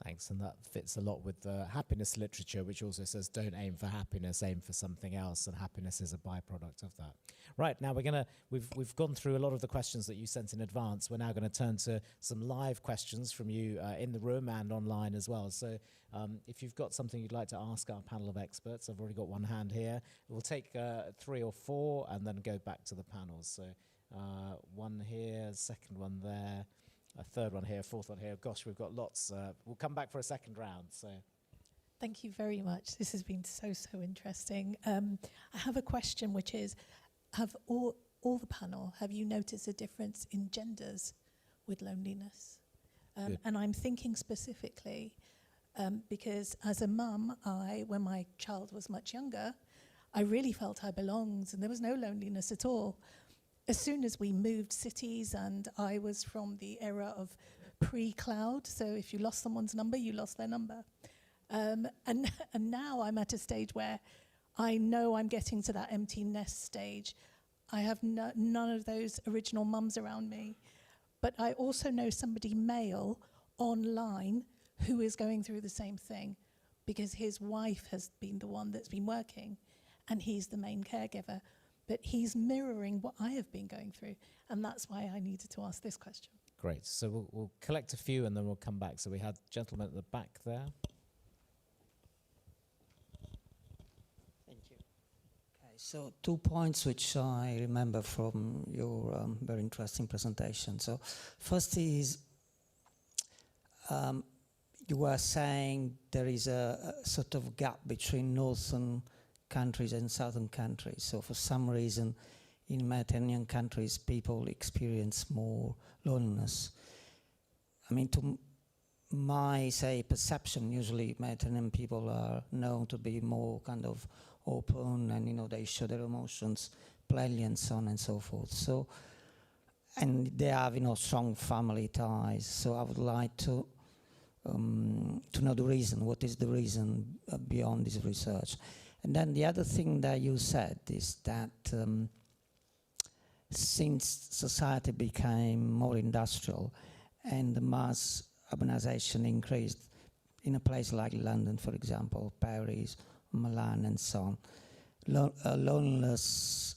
Thanks, and that fits a lot with the happiness literature, which also says don't aim for happiness, aim for something else, and happiness is a byproduct of that. Right, now we've gone through a lot of the questions that you sent in advance. We're now going to turn to some live questions from you in the room and online as well. So if you've got something you'd like to ask our panel of experts, I've already got one hand here. We'll take 3 or 4 and then go back to the panels. So one here, second one there. A third one here, fourth one here. Gosh, we've got lots. We'll come back for a second round. So, thank you very much. This has been so interesting. I have a question, which is, have all the panel, have you noticed a difference in genders with loneliness? And I'm thinking specifically because as a mum, when my child was much younger, I really felt I belonged, and there was no loneliness at all. As soon as we moved cities, and I was from the era of pre-cloud, so if you lost someone's number, you lost their number. And now I'm at a stage where I know I'm getting to that empty nest stage. I have none of those original mums around me. But I also know somebody male online who is going through the same thing because his wife has been the one that's been working and he's the main caregiver. But he's mirroring what I have been going through. And that's why I needed to ask this question. Great. So we'll collect a few and then we'll come back. So we had a gentleman at the back there. Thank you. Okay, so 2 points which I remember from your very interesting presentation. So first is, you were saying there is a sort of gap between northern countries and southern countries. So for some reason, in Mediterranean countries, people experience more loneliness. I mean, to my, perception, usually Mediterranean people are known to be more kind of open and, they show their emotions plainly and so on and so forth. So, and they have, strong family ties. So I would like to know the reason. What is the reason beyond this research? And then the other thing that you said is that since society became more industrial and the mass urbanization increased in a place like London, for example, Paris, Milan, and so on, loneliness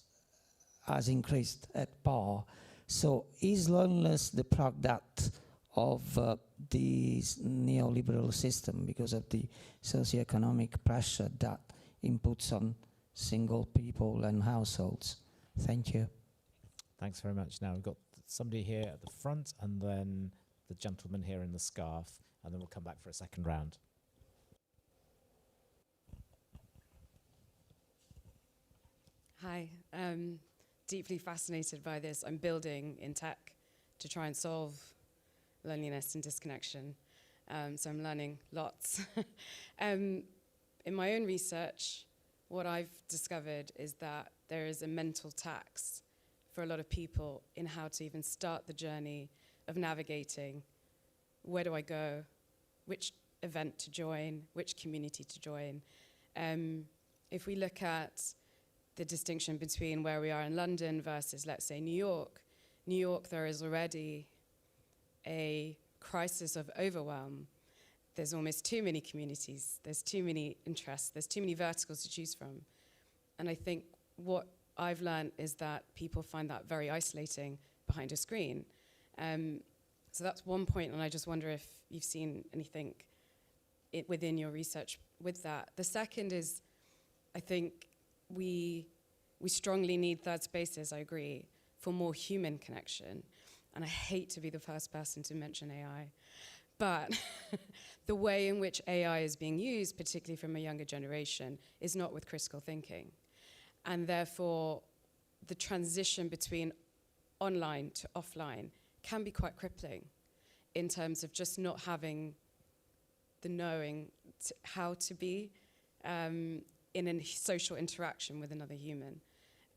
has increased at par. So is loneliness the product of this neoliberal system because of the socioeconomic pressure that inputs on single people and households? Thank you. Thanks very much. Now we've got somebody here at the front and then the gentleman here in the scarf, and then we'll come back for a second round. Hi, deeply fascinated by this. I'm building in tech to try and solve loneliness and disconnection. So I'm learning lots. In my own research, what I've discovered is that there is a mental tax for a lot of people in how to even start the journey of navigating where do I go, which event to join, which community to join. If we look at the distinction between where we are in London versus, let's say, New York, there is already a crisis of overwhelm. There's almost too many communities, there's too many interests, there's too many verticals to choose from. And I think what I've learned is that people find that very isolating behind a screen. So that's one point, and I just wonder if you've seen anything within your research with that. The second is, I think we strongly need third spaces, I agree, for more human connection. And I hate to be the first person to mention AI, but the way in which AI is being used, particularly from a younger generation, is not with critical thinking. And therefore, the transition between online to offline can be quite crippling in terms of just not having the knowing how to be in a social interaction with another human.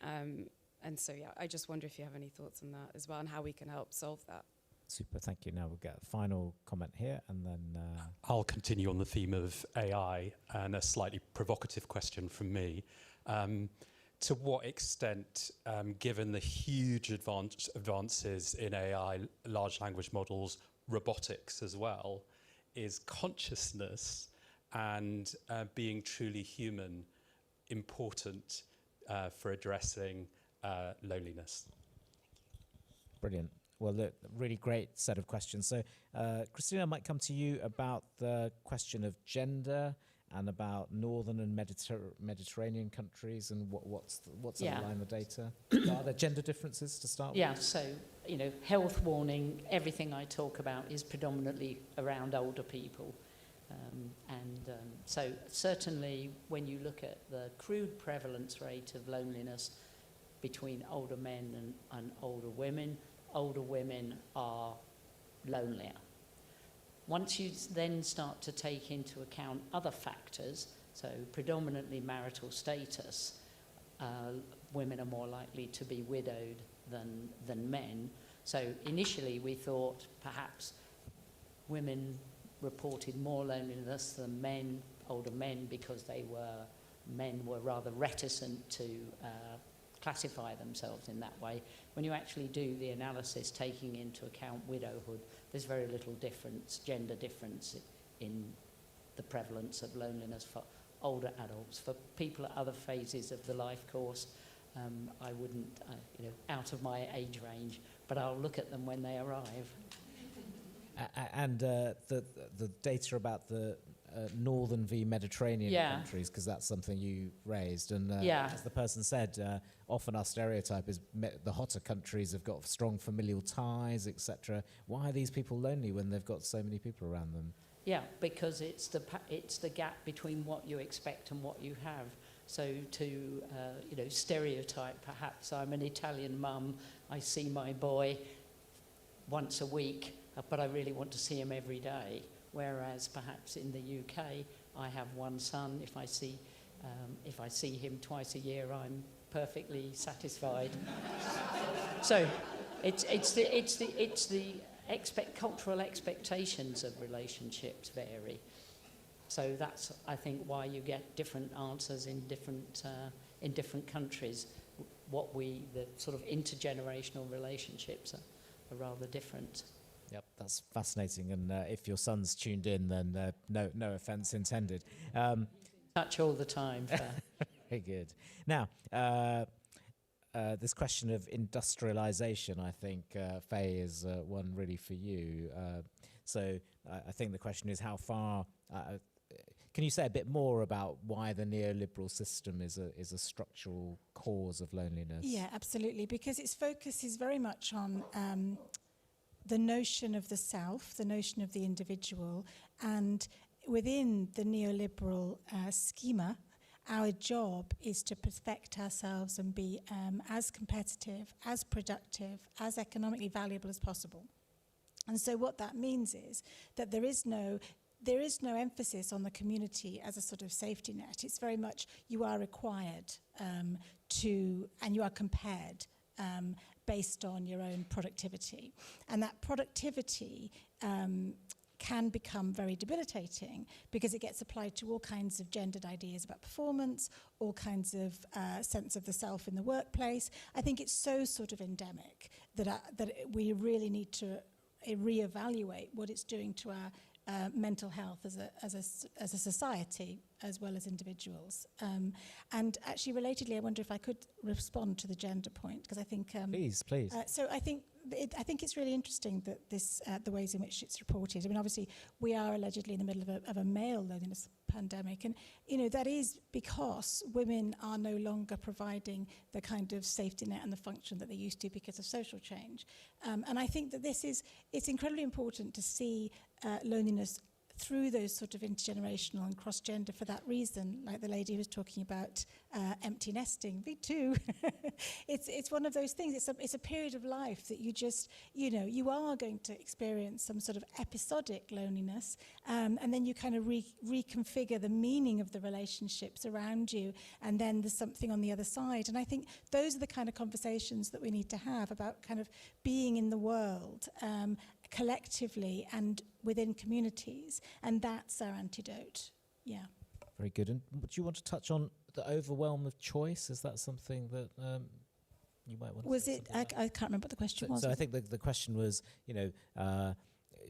And so, yeah, I just wonder if you have any thoughts on that as well and how we can help solve that. Super, thank you. Now we'll get a final comment here and then... I'll continue on the theme of AI and a slightly provocative question from me. To what extent, given the huge advances in AI, large language models, robotics as well, is consciousness and being truly human important for addressing loneliness? Brilliant. Well, look, really great set of questions. So, Christina, I might come to you about the question of gender and about northern and Mediterranean countries and what's underlying the data. Are there gender differences to start with? Yeah, so, you know, health warning, everything I talk about is predominantly around older people. So certainly when you look at the crude prevalence rate of loneliness between older men and older women are lonelier. Once you then start to take into account other factors, so predominantly marital status, women are more likely to be widowed than men. So initially we thought perhaps women reported more loneliness than men, older men, because men were rather reticent to classify themselves in that way. When you actually do the analysis taking into account widowhood, there's very little difference, gender difference in the prevalence of loneliness for older adults. For people at other phases of the life course, I wouldn't, out of my age range, but I'll look at them when they arrive. And the data about the northern v Mediterranean countries, because that's something you raised. And as the person said, often our stereotype is the hotter countries have got strong familial ties, etc. Why are these people lonely when they've got so many people around them? Yeah, because it's the gap between what you expect and what you have. So to stereotype, perhaps I'm an Italian mum, I see my boy once a week, but I really want to see him every day. Whereas perhaps in the UK, I have one son. If I see him twice a year, I'm perfectly satisfied. So it's the cultural expectations of relationships vary. So that's, I think, why you get different answers in different countries. The sort of intergenerational relationships are rather different. Yep, that's fascinating. And if your son's tuned in, then no offence intended. Touch all the time. Very good. Now, this question of industrialization, I think, Fay, is one really for you. So I think the question is how far... can you say a bit more about why the neoliberal system is a structural cause of loneliness? Yeah, absolutely, because its focus is very much on the notion of the self, the notion of the individual, and within the neoliberal schema, our job is to perfect ourselves and be as competitive, as productive, as economically valuable as possible. And so what that means is that there is no emphasis on the community as a sort of safety net. It's very much you are required and you are compared based on your own productivity. And that productivity can become very debilitating because it gets applied to all kinds of gendered ideas about performance, all kinds of sense of the self in the workplace. I think it's so sort of endemic that we really need to reevaluate what it's doing to our mental health as a society as well as individuals. And actually, relatedly, I wonder if I could respond to the gender point, because I think Please. So I think it's really interesting that the ways in which it's reported. I mean, obviously, we are allegedly in the middle of a male loneliness pandemic, and that is because women are no longer providing the kind of safety net and the function that they used to because of social change. And I think that it's incredibly important to see loneliness through those sort of intergenerational and cross-gender for that reason, like the lady who was talking about empty nesting. Me too. It's one of those things. It's a period of life that you just, you are going to experience some sort of episodic loneliness, and then you kind of reconfigure the meaning of the relationships around you, and then there's something on the other side. And I think those are the kind of conversations that we need to have about kind of being in the world, collectively and within communities, and that's our antidote. Yeah. Very good. And do you want to touch on the overwhelm of choice? Is that something that you might want to say? I can't remember what the question was. So I think the question was,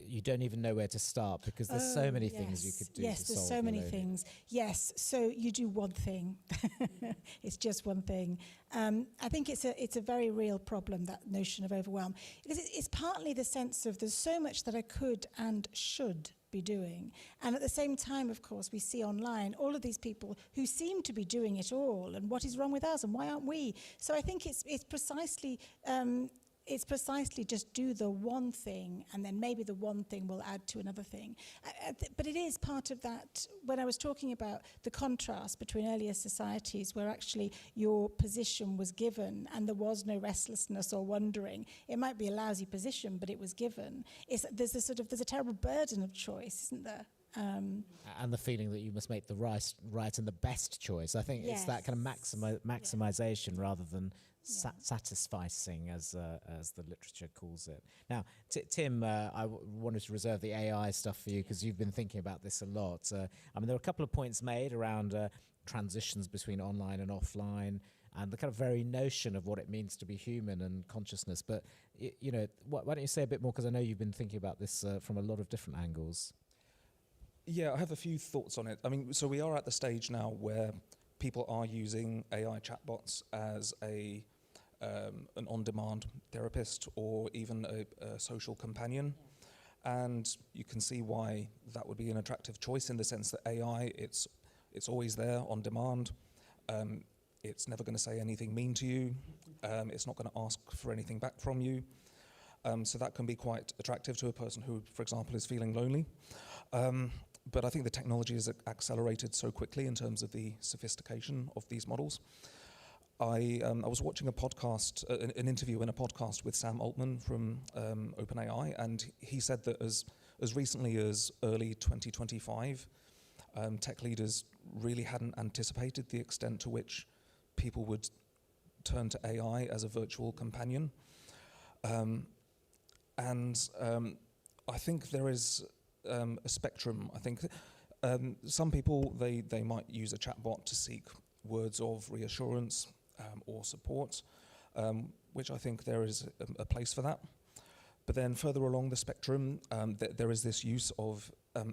you don't even know where to start because there's so many things you could do. Yes, to there's solve so many loneliness. things. Yes, so you do one thing. It's just one thing. I think it's a very real problem, that notion of overwhelm, because it's partly the sense of there's so much that I could and should be doing, and at the same time, of course, we see online all of these people who seem to be doing it all, and what is wrong with us and why aren't we? So I think it's precisely just do the one thing, and then maybe the one thing will add to another thing. But it is part of that, when I was talking about the contrast between earlier societies where actually your position was given and there was no restlessness or wondering. It might be a lousy position, but it was given. There's a terrible burden of choice, isn't there? And the feeling that you must make the right and the best choice. I think it's that kind of maximization rather than satisficing, as the literature calls it. Now, Tim, I wanted to reserve the AI stuff for you because you've been thinking about this a lot. There are a couple of points made around transitions between online and offline, and the kind of very notion of what it means to be human and consciousness. But, why don't you say a bit more, because I know you've been thinking about this from a lot of different angles. Yeah, I have a few thoughts on it. So we are at the stage now where people are using AI chatbots as an on-demand therapist or even a social companion. And you can see why that would be an attractive choice, in the sense that AI, it's always there on demand. It's never going to say anything mean to you. It's not going to ask for anything back from you. So that can be quite attractive to a person who, for example, is feeling lonely. But I think the technology has accelerated so quickly in terms of the sophistication of these models. I was watching an interview in a podcast with Sam Altman from OpenAI, and he said that as recently as early 2025, tech leaders really hadn't anticipated the extent to which people would turn to AI as a virtual companion. And I think there is a spectrum. I think some people, they might use a chatbot to seek words of reassurance or support, which I think there is a place for that. But then further along the spectrum, there is this use of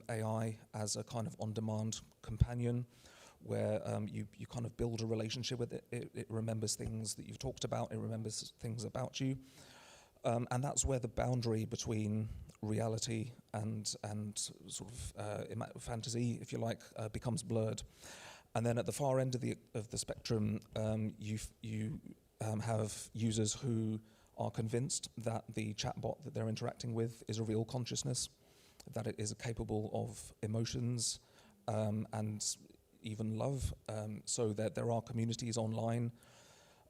AI as a kind of on-demand companion, where you kind of build a relationship with it. It remembers things that you've talked about. It remembers things about you. And that's where the boundary between reality and sort of fantasy, if you like, becomes blurred. And then at the far end of the spectrum, you have users who are convinced that the chatbot that they're interacting with is a real consciousness, that it is capable of emotions, and even love. So that there are communities online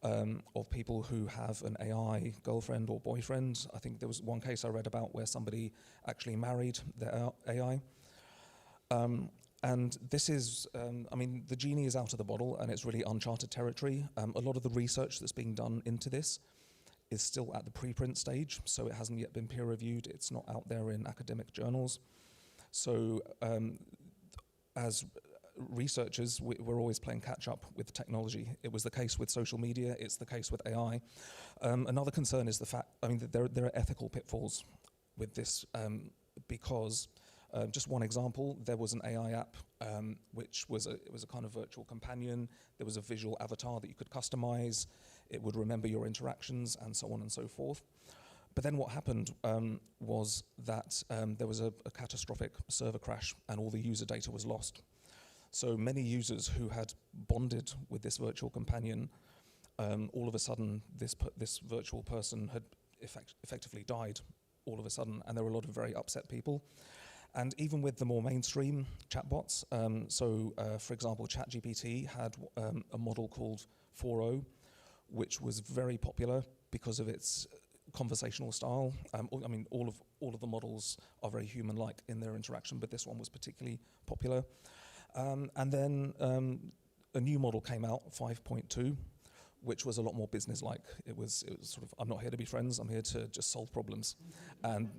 of people who have an AI girlfriend or boyfriend. I think there was one case I read about where somebody actually married their AI. And this is, I mean, the genie is out of the bottle and it's really uncharted territory. A lot of the research that's being done into this is still at the preprint stage, so it hasn't yet been peer reviewed. It's not out there in academic journals. So as researchers, we're always playing catch up with technology. It was the case with social media, it's the case with AI. Another concern is the fact, I mean, that there are ethical pitfalls with this because, just one example, there was an AI app which was it was a kind of virtual companion. There was a visual avatar that you could customize. It would remember your interactions and so on and so forth. But then what happened was that there was a catastrophic server crash and all the user data was lost. So many users who had bonded with this virtual companion, all of a sudden this virtual person had effectively died all of a sudden, and there were a lot of very upset people. And even with the more mainstream chatbots, for example, ChatGPT had a model called 4.0, which was very popular because of its conversational style. I mean, all of the models are very human-like in their interaction, but this one was particularly popular. And then a new model came out, 5.2, which was a lot more business-like. It was sort of, I'm not here to be friends, I'm here to just solve problems. And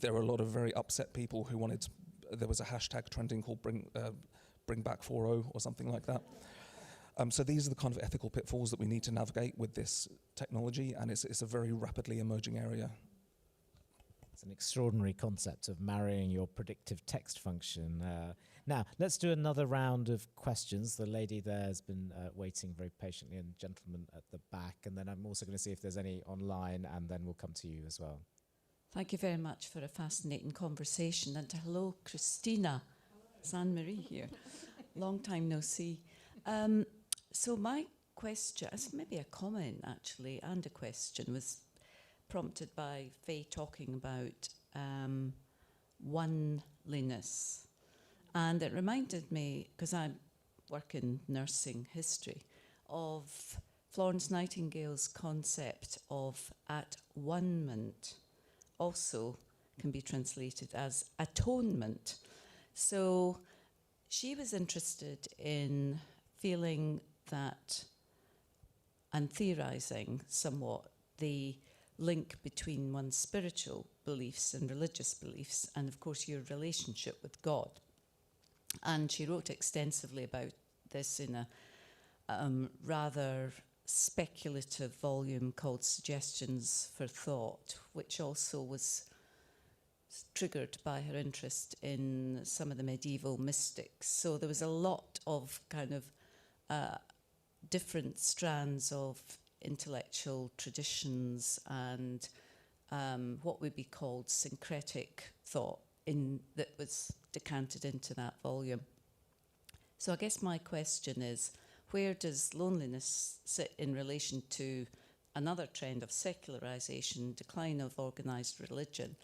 there were a lot of very upset people who wanted, there was a hashtag trending called bring back 4.0 or something like that. So these are the kind of ethical pitfalls that we need to navigate with this technology, and it's a very rapidly emerging area. It's an extraordinary concept of marrying your predictive text function. Now, let's do another round of questions. The lady there has been waiting very patiently, and gentleman at the back. And then I'm also going to see if there's any online, and then we'll come to you as well. Thank you very much for a fascinating conversation. And hello, Christina. It's Anne-Marie here. Long time no see. So my question, it's maybe a comment actually, and a question, was prompted by Fay talking about oneliness. And it reminded me, because I work in nursing history, of Florence Nightingale's concept of at-one-ment, also can be translated as atonement. So she was interested in feeling that, and theorizing somewhat, the link between one's spiritual beliefs and religious beliefs, and of course your relationship with God. And she wrote extensively about this in a rather speculative volume called Suggestions for Thought, which also was triggered by her interest in some of the medieval mystics. So there was a lot of kind of different strands of intellectual traditions and what would be called syncretic thought that was decanted into that volume. So I guess my question is, where does loneliness sit in relation to another trend of secularization, decline of organized religion?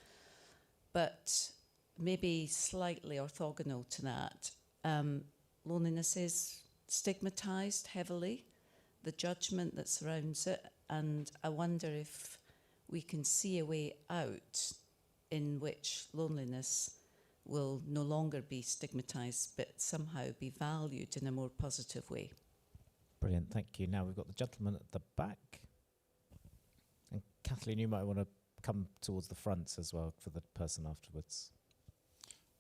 But maybe slightly orthogonal to that, loneliness is stigmatized heavily, the judgment that surrounds it, and I wonder if we can see a way out in which loneliness will no longer be stigmatized, but somehow be valued in a more positive way. Brilliant, thank you. Now we've got the gentleman at the back. And Kathleen, you might want to come towards the front as well for the person afterwards.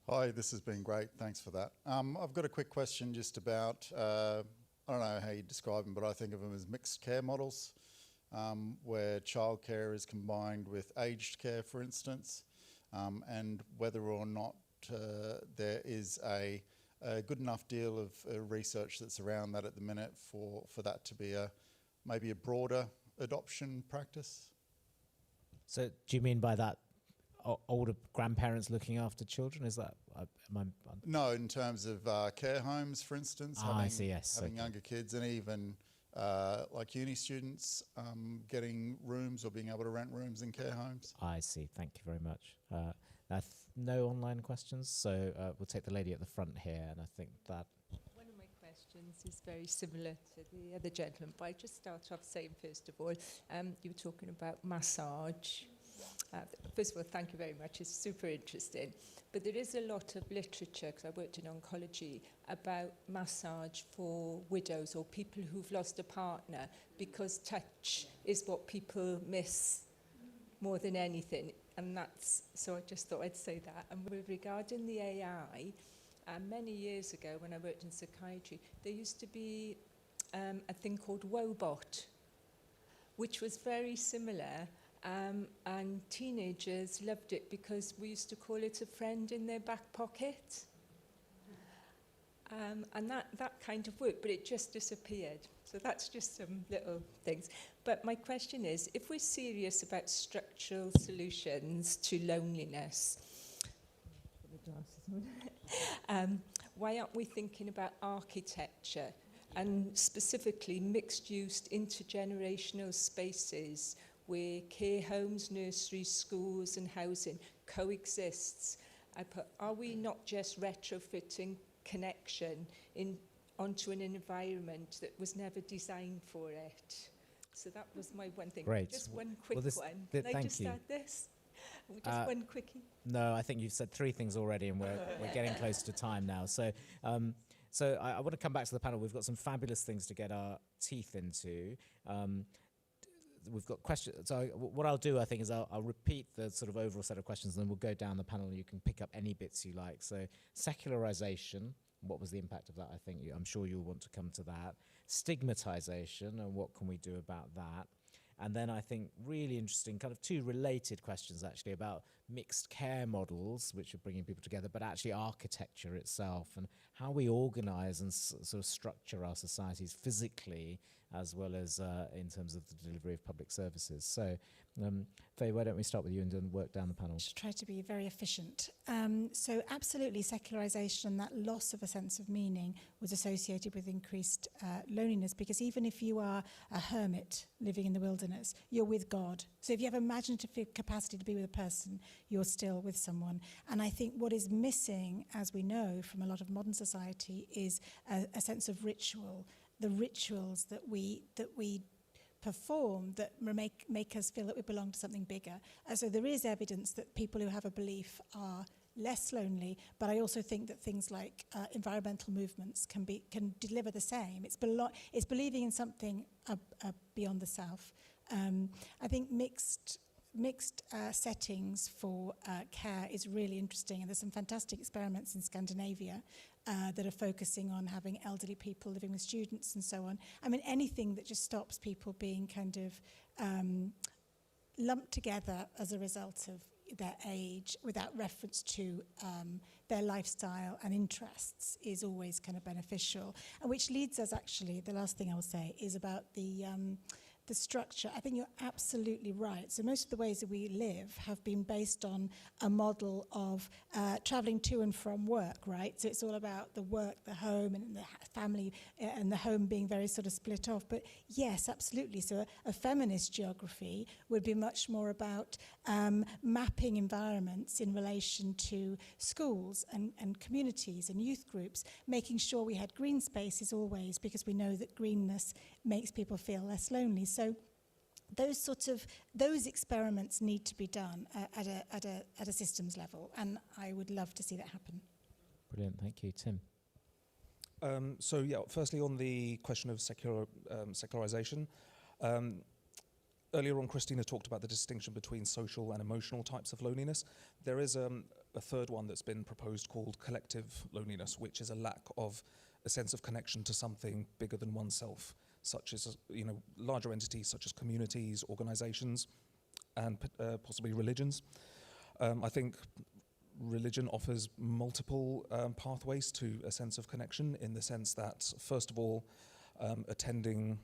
Hi, this has been great. Thanks for that. I've got a quick question just about, I don't know how you describe them, but I think of them as mixed care models, where childcare is combined with aged care, for instance, and whether or not there is a good enough deal of research that's around that at the minute for that to be maybe a broader adoption practice. So do you mean by that older grandparents looking after children? Is that? No, in terms of care homes, for instance, I see, yes. having younger kids, and even like uni students getting rooms or being able to rent rooms in care homes. I see, thank you very much. No online questions, so we'll take the lady at the front here, and I think that... One of my questions is very similar to the other gentleman, but I just start off saying, first of all, you were talking about massage. First of all, thank you very much. It's super interesting. But there is a lot of literature, because I worked in oncology, about massage for widows or people who've lost a partner, because touch is what people miss more than anything. And that's, so I just thought I'd say that. And regarding the AI, many years ago when I worked in psychiatry, there used to be a thing called Wobot, which was very similar. And teenagers loved it because we used to call it a friend in their back pocket. And that kind of worked, but it just disappeared. So that's just some little things. But my question is, if we're serious about structural solutions to loneliness, why aren't we thinking about architecture and specifically mixed-use intergenerational spaces where care homes, nurseries, schools and housing coexists? Are we not just retrofitting connection onto an environment that was never designed for it? So that was my one thing. Great. Just one quick one. Thank Can I just you. add this? Just one quickie. No, I think you've said 3 things already, and we're getting close to time now. So, I want to come back to the panel. We've got some fabulous things to get our teeth into. We've got questions. So what I'll do, I think, is I'll repeat the sort of overall set of questions, and then we'll go down the panel, and you can pick up any bits you like. So secularization, what was the impact of that? I'm sure you'll want to come to that. Stigmatization, and what can we do about that? And then I think really interesting, kind of 2 related questions actually about mixed care models, which are bringing people together, but actually architecture itself and how we organize and sort of structure our societies physically as well as in terms of the delivery of public services. So, Fay, why don't we start with you and then work down the panel? Try to be very efficient. So absolutely, secularization, that loss of a sense of meaning was associated with increased loneliness, because even if you are a hermit living in the wilderness, you're with God. So if you have imaginative capacity to be with a person, you're still with someone. And I think what is missing, as we know from a lot of modern society, is a sense of ritual. The rituals that we perform that make us feel that we belong to something bigger. So there is evidence that people who have a belief are less lonely, but I also think that things like environmental movements can deliver the same. It's believing in something beyond the self. I think mixed settings for care is really interesting, and there's some fantastic experiments in Scandinavia that are focusing on having elderly people living with students and so on. I mean, anything that just stops people being kind of lumped together as a result of their age without reference to their lifestyle and interests is always kind of beneficial. And which leads us, actually, the last thing I will say is about the structure. I think you're absolutely right. So most of the ways that we live have been based on a model of traveling to and from work, right? So it's all about the work, the home, and the family, and the home being very sort of split off. But yes, absolutely. So a feminist geography would be much more about mapping environments in relation to schools and communities and youth groups, making sure we had green spaces always, because we know that greenness makes people feel less lonely. So those experiments need to be done at a systems level, and I would love to see that happen. Brilliant, thank you. Tim? So yeah, firstly on the question of secularization, earlier on Christina talked about the distinction between social and emotional types of loneliness. There is a third one that's been proposed called collective loneliness, which is a lack of a sense of connection to something bigger than oneself, such as larger entities such as communities, organizations, and possibly religions. I think religion offers multiple pathways to a sense of connection, in the sense that, first of all, attending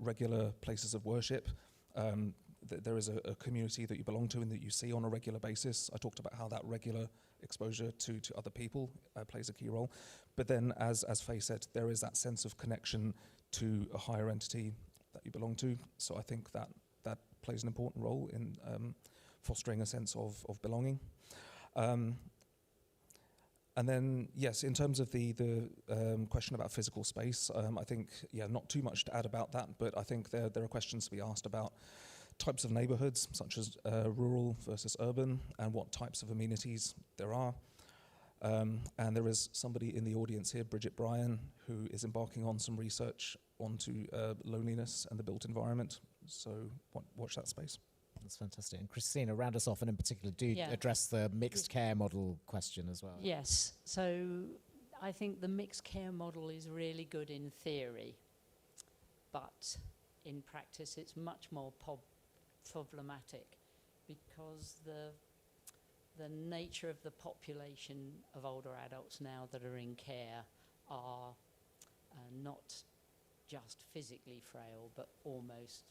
regular places of worship. There is a community that you belong to and that you see on a regular basis. I talked about how that regular exposure to other people plays a key role. But then, as Fay said, there is that sense of connection to a higher entity that you belong to. So I think that plays an important role in fostering a sense of belonging. And And then, yes, in terms of the question about physical space, I think, not too much to add about that, but I think there are questions to be asked about types of neighbourhoods, such as rural versus urban, and what types of amenities there are. And there is somebody in the audience here, Bridget Bryan, who is embarking on some research onto loneliness and the built environment. So watch that space. That's fantastic. And Christina, round us off, and in particular, do address the mixed care model question as well. Yes. So I think the mixed care model is really good in theory, but in practice it's much more problematic, because the nature of the population of older adults now that are in care are not just physically frail, but almost,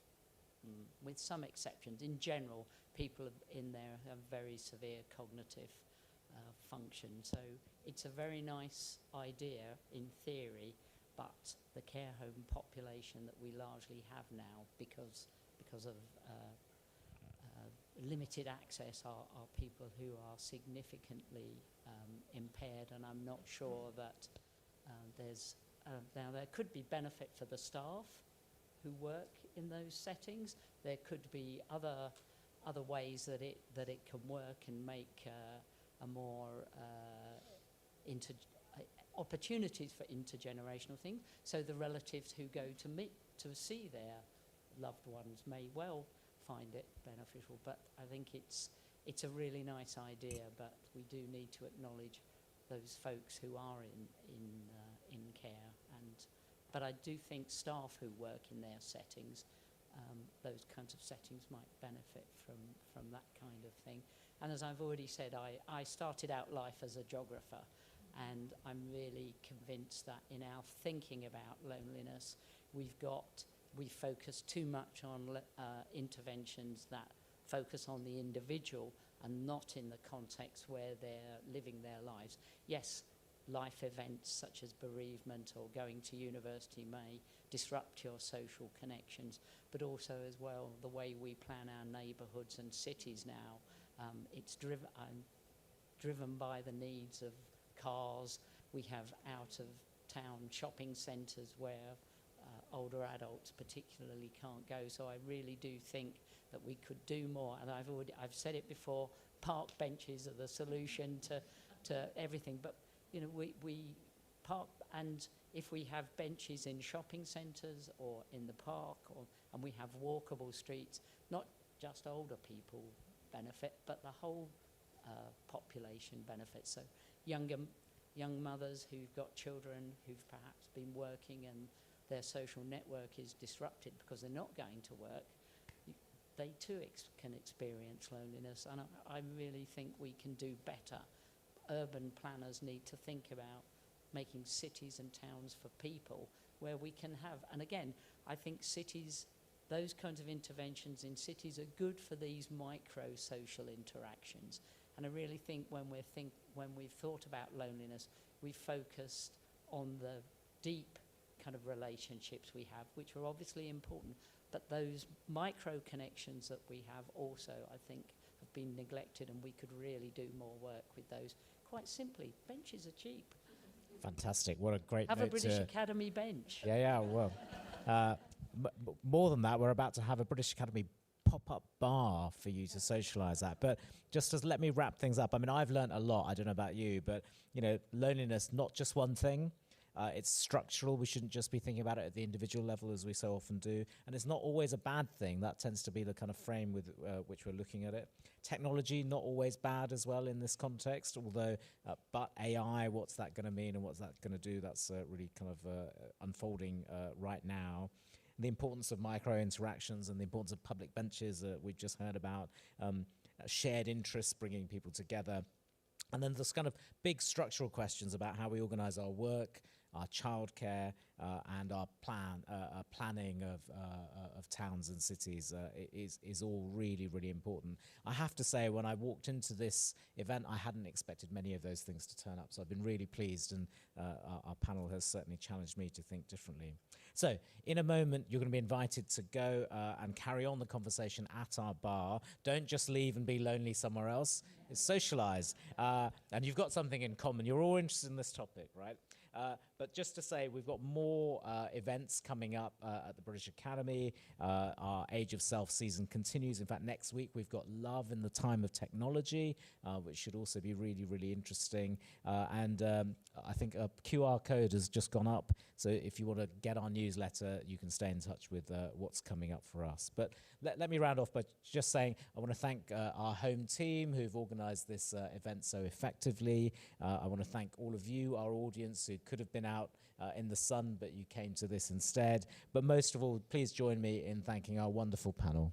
with some exceptions, in general, people in there have very severe cognitive function. So it's a very nice idea in theory, but the care home population that we largely have now, because of limited access, are people who are significantly impaired, and I'm not sure that there's now there could be benefit for the staff who work in those settings. There could be other ways that it can work and make a more opportunities for intergenerational things. So the relatives who go to see their loved ones may well find it beneficial. But I think it's a really nice idea. But we do need to acknowledge those folks who are in care. But I do think staff who work in their settings, those kinds of settings, might benefit from that kind of thing. And as I've already said, I started out life as a geographer, and I'm really convinced that in our thinking about loneliness, we focus too much on interventions that focus on the individual and not in the context where they're living their lives. Yes, life events such as bereavement or going to university may disrupt your social connections, but also as well the way we plan our neighbourhoods and cities now. It's driven by the needs of cars. We have out-of-town shopping centres where older adults particularly can't go. So I really do think that we could do more. And I've said it before, park benches are the solution to everything. But you know, we park, and if we have benches in shopping centres or in the park, and we have walkable streets, not just older people benefit, but the whole population benefits. So young mothers who've got children who've perhaps been working and their social network is disrupted because they're not going to work, they too can experience loneliness. And I really think we can do better. Urban planners need to think about making cities and towns for people where we can have, and again, I think cities, those kinds of interventions in cities are good for these micro social interactions. And I really think when we've thought about loneliness, we've focused on the deep kind of relationships we have, which are obviously important, but those micro connections that we have also, I think, have been neglected, and we could really do more work with those. Quite simply, benches are cheap. Fantastic. What a great Have note a British Academy bench. Yeah, well, more than that, we're about to have a British Academy pop-up bar for you to socialise at. But just as let me wrap things up. I mean, I've learned a lot. I don't know about you, but, you know, loneliness, not just one thing. It's structural. We shouldn't just be thinking about it at the individual level, as we so often do. And it's not always a bad thing. That tends to be the kind of frame with which we're looking at it. Technology, not always bad as well in this context, although, but AI, what's that going to mean and what's that going to do? That's really kind of unfolding right now. The importance of micro interactions and the importance of public benches we've just heard about, shared interests bringing people together. And then there's kind of big structural questions about how we organise our work, our childcare, and our planning of towns and cities is all really, really important. I have to say, when I walked into this event, I hadn't expected many of those things to turn up, so I've been really pleased, and our panel has certainly challenged me to think differently. So in a moment, you're going to be invited to go and carry on the conversation at our bar. Don't just leave and be lonely somewhere else. Socialize. And you've got something in common. You're all interested in this topic, right? But just to say, we've got more events coming up at the British Academy. Our Age of Self season continues. In fact, next week we've got Love in the Time of Technology, which should also be really, really interesting. And I think a QR code has just gone up. So if you want to get our newsletter, you can stay in touch with what's coming up for us. But let me round off by just saying I want to thank our home team who've organised this event so effectively. I want to thank all of you, our audience, who could have been out in the sun, but you came to this instead. But most of all, please join me in thanking our wonderful panel.